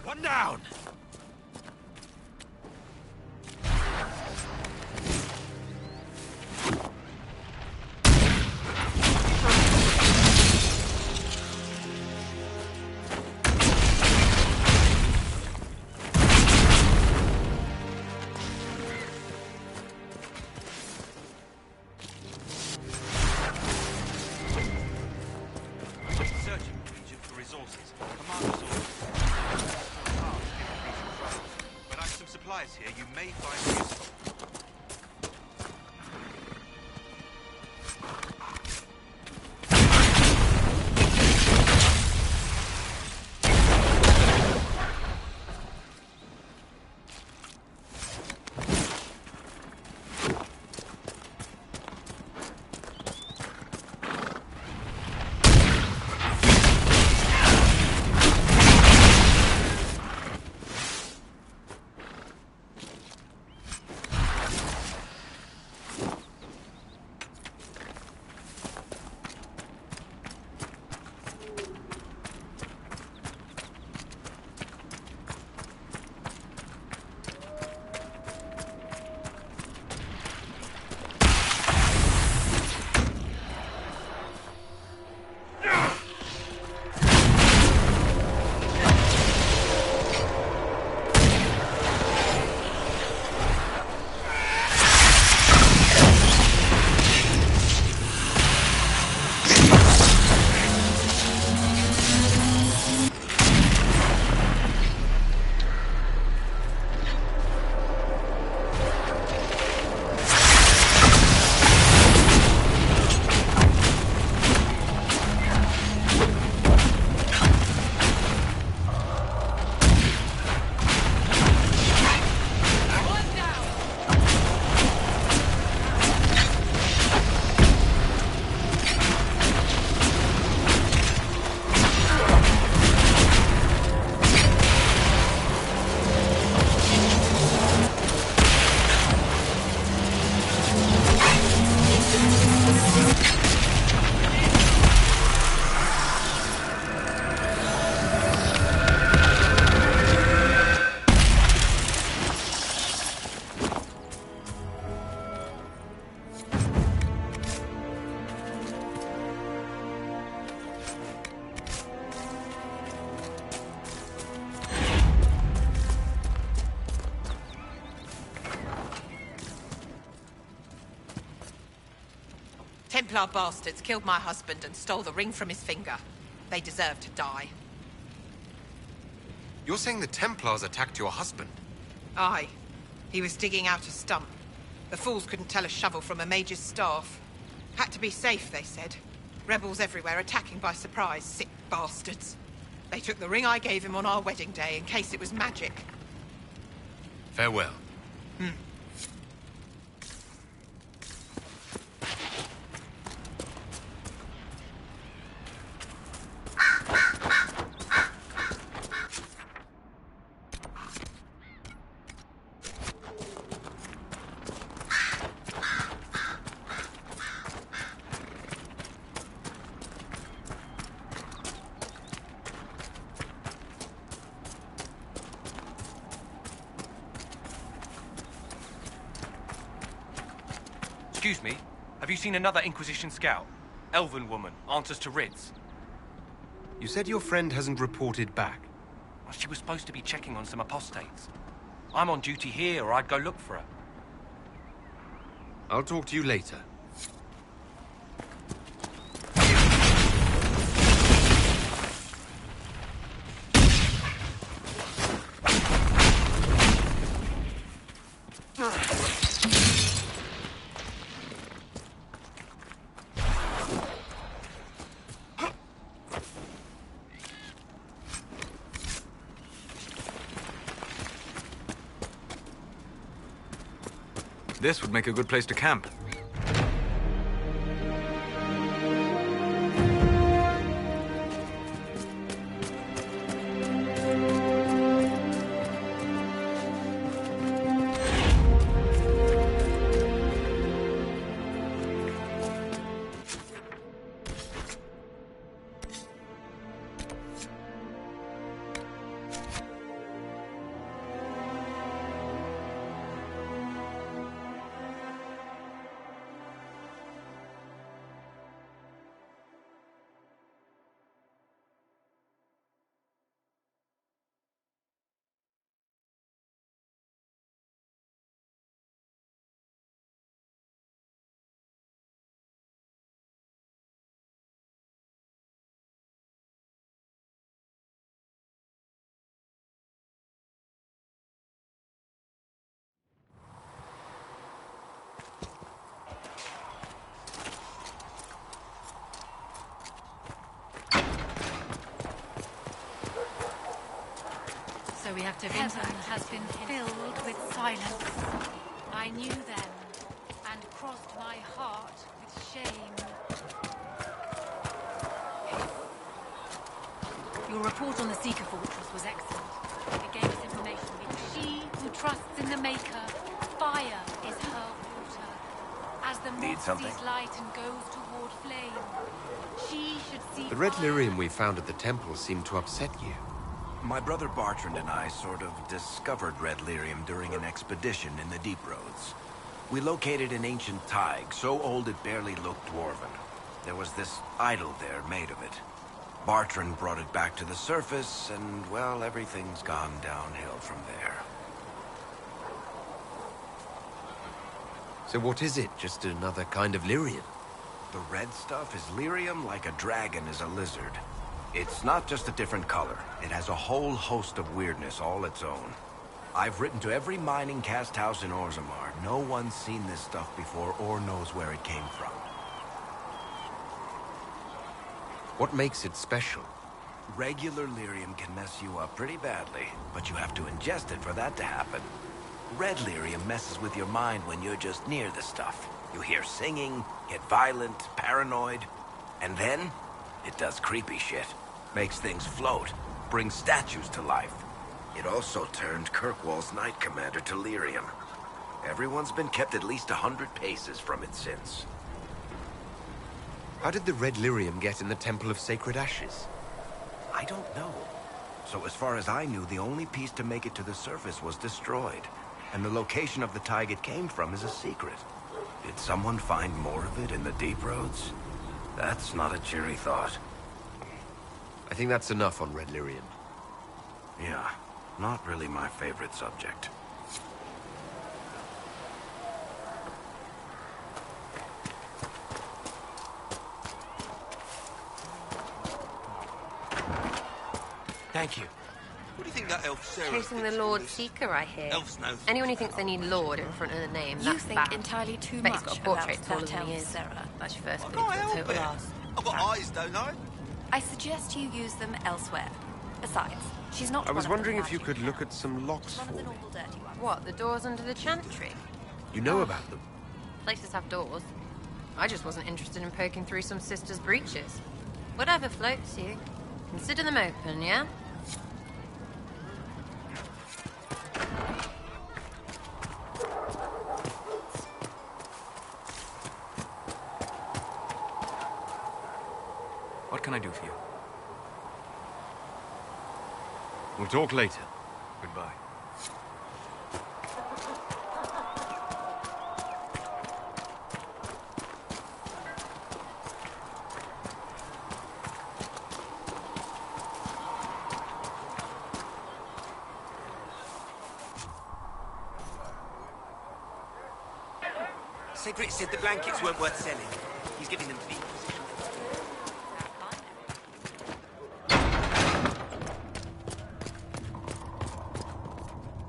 One down! Searching the region for resources. Command resources. But I've some supplies here you may find useful. Templar bastards killed my husband and stole the ring from his finger. They deserve to die. You're saying the Templars attacked your husband? Aye. He was digging out a stump. The fools couldn't tell a shovel from a mage's staff. Had to be safe, they said. Rebels everywhere attacking by surprise, sick bastards. They took the ring I gave him on our wedding day in case it was magic. Farewell. Excuse me, have you seen another Inquisition scout? Elven woman, answers to writs. You said your friend hasn't reported back. Well, she was supposed to be checking on some apostates. I'm on duty here, or I'd go look for her. I'll talk to you later. This would make a good place to camp. So we have to... Heaven has been filled with silence. I knew them, and crossed my heart with shame. Your report on the Seeker Fortress was excellent. It gave us information. She who trusts in the Maker, fire is her water. As the moth sees light and goes toward flame, she should see... The red lyrium we found at the temple seemed to upset you. My brother Bartrand and I sort of discovered red lyrium during an expedition in the Deep Roads. We located an ancient Tig, so old it barely looked dwarven. There was this idol there made of it. Bartrand brought it back to the surface, and, well, everything's gone downhill from there. So what is it? Just another kind of lyrium? The red stuff is lyrium like a dragon is a lizard. It's not just a different color. It has a whole host of weirdness all its own. I've written to every mining cast house in Orzammar. No one's seen this stuff before or knows where it came from. What makes it special? Regular lyrium can mess you up pretty badly, but you have to ingest it for that to happen. Red lyrium messes with your mind when you're just near the stuff. You hear singing, get violent, paranoid, and then it does creepy shit. Makes things float, brings statues to life. It also turned Kirkwall's Knight Commander to lyrium. Everyone's been kept at least 100 paces from it since. How did the red lyrium get in the Temple of Sacred Ashes? I don't know. So as far as I knew, the only piece to make it to the surface was destroyed. And the location of the Tig it came from is a secret. Did someone find more of it in the Deep Roads? That's not a cheery thought. I think that's enough on red lyrium. Yeah, not really my favorite subject. Thank you. What do you think that elf Sarah Chasing the thinks Lord all this? Seeker, I hear. Elves know. Anyone who thinks they need Lord in front of the name, You that's think bad. entirely too Bet much he's got a portrait about taller that than he elf, is. Sarah. That's your first I belief, can't but help total it. arse. I've got eyes, don't I? I suggest you use them elsewhere. Besides, she's not I was one of the wondering if you magic could look at some locks One of for the me. normal dirty ones. What, the doors under the chantry? You know about them? Places have doors. I just wasn't interested in poking through some sister's breeches. Whatever floats you. Consider them open, yeah? What can I do for you? We'll talk later. Goodbye. Cedric said the blankets weren't worth selling. He's giving them to the Inquisition.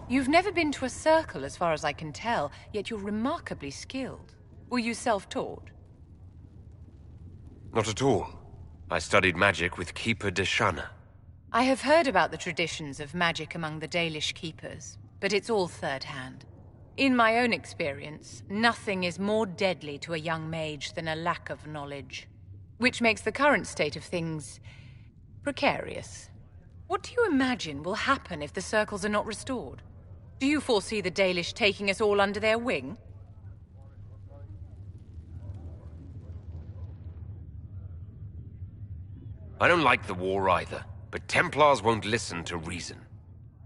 You've never been to a circle, as far as I can tell, yet you're remarkably skilled. Were you self-taught? Not at all. I studied magic with Keeper Deshana. I have heard about the traditions of magic among the Dalish keepers, but it's all third-hand. In my own experience, nothing is more deadly to a young mage than a lack of knowledge, which makes the current state of things precarious. What do you imagine will happen if the circles are not restored? Do you foresee the Dalish taking us all under their wing? I don't like the war either, but Templars won't listen to reason.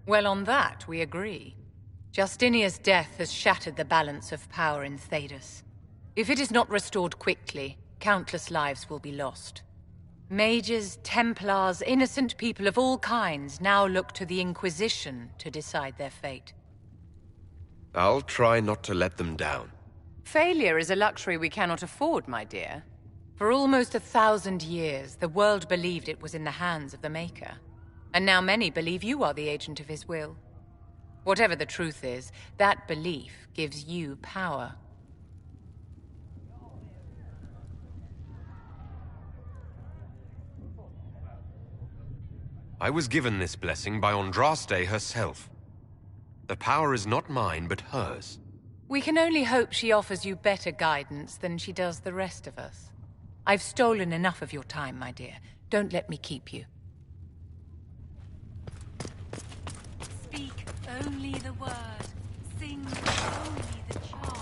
Well, on that, we agree. Justinia's death has shattered the balance of power in Thedas. If it is not restored quickly, countless lives will be lost. Mages, Templars, innocent people of all kinds now look to the Inquisition to decide their fate. I'll try not to let them down. Failure is a luxury we cannot afford, my dear. For almost 1,000 years, the world believed it was in the hands of the Maker. And now many believe you are the agent of his will. Whatever the truth is, that belief gives you power. I was given this blessing by Andraste herself. The power is not mine, but hers. We can only hope she offers you better guidance than she does the rest of us. I've stolen enough of your time, my dear. Don't let me keep you. Speak only the word. Sing only the charm.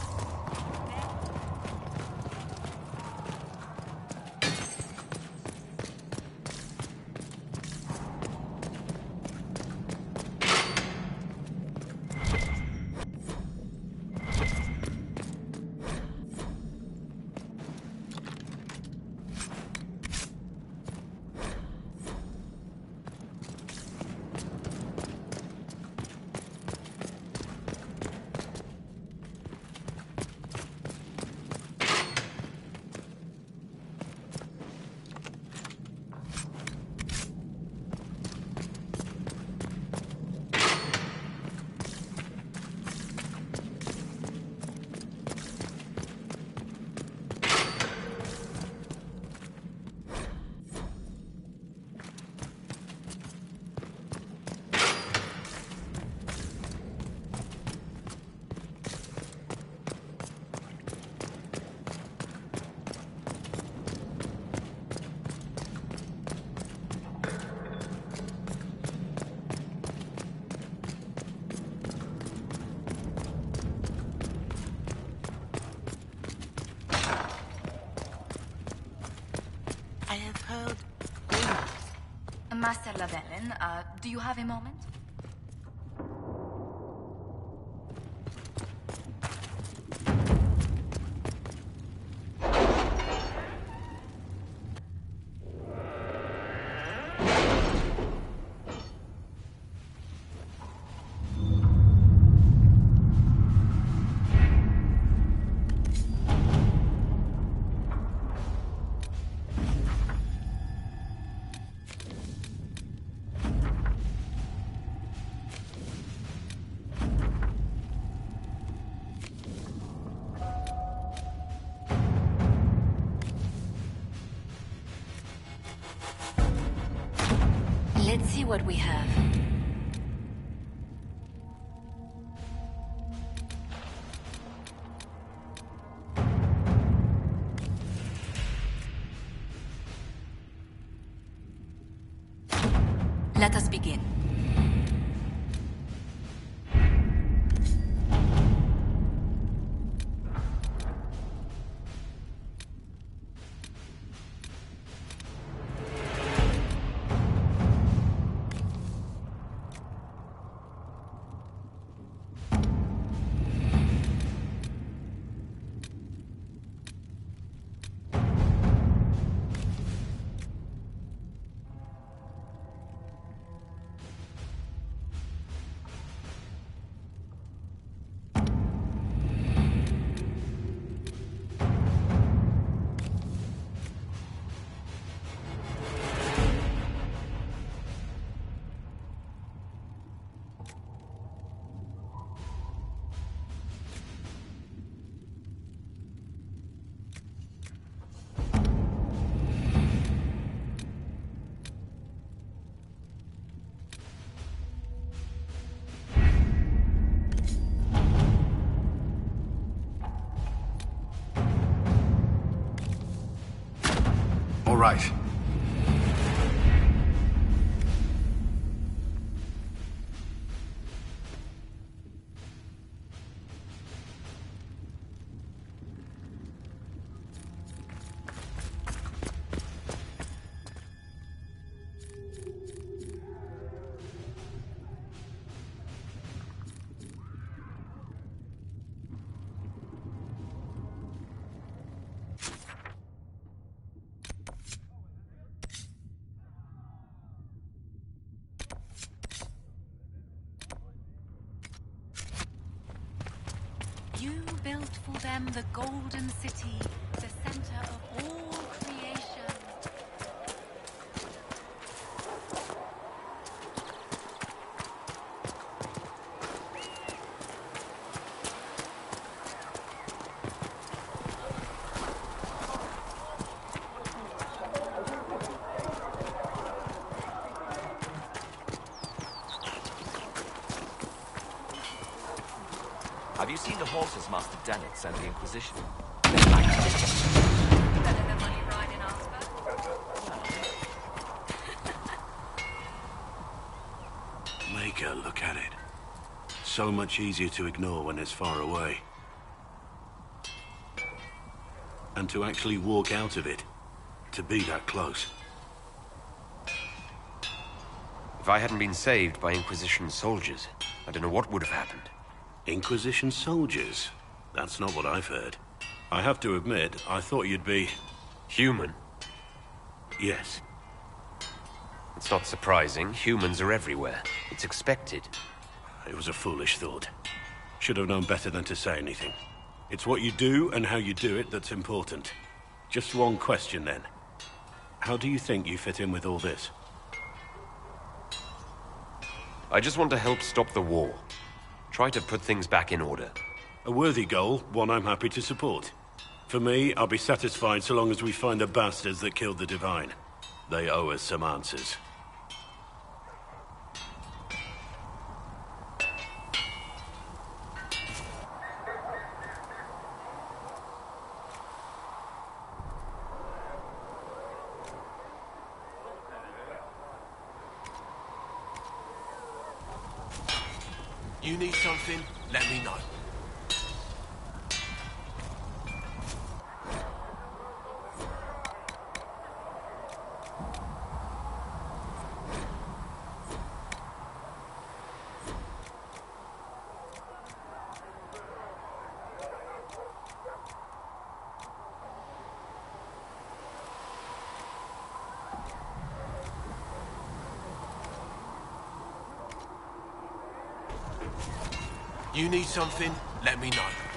I have heard Master Laverin, do you have a moment? what we have. Let us begin. All right. You built for them the golden city, the center of all creation. Have you seen the horses Master Dennett sent the Inquisition? Maker, look at it. So much easier to ignore when it's far away. And to actually walk out of it, to be that close. If I hadn't been saved by Inquisition soldiers, I don't know what would have happened. Inquisition soldiers? That's not what I've heard. I have to admit, I thought you'd be... human? Yes. It's not surprising. Humans are everywhere. It's expected. It was a foolish thought. Should have known better than to say anything. It's what you do and how you do it that's important. Just one question then. How do you think you fit in with all this? I just want to help stop the war. Try to put things back in order. A worthy goal, one I'm happy to support. For me, I'll be satisfied so long as we find the bastards that killed the Divine. They owe us some answers. You need something? Let me know. You need something? Let me know.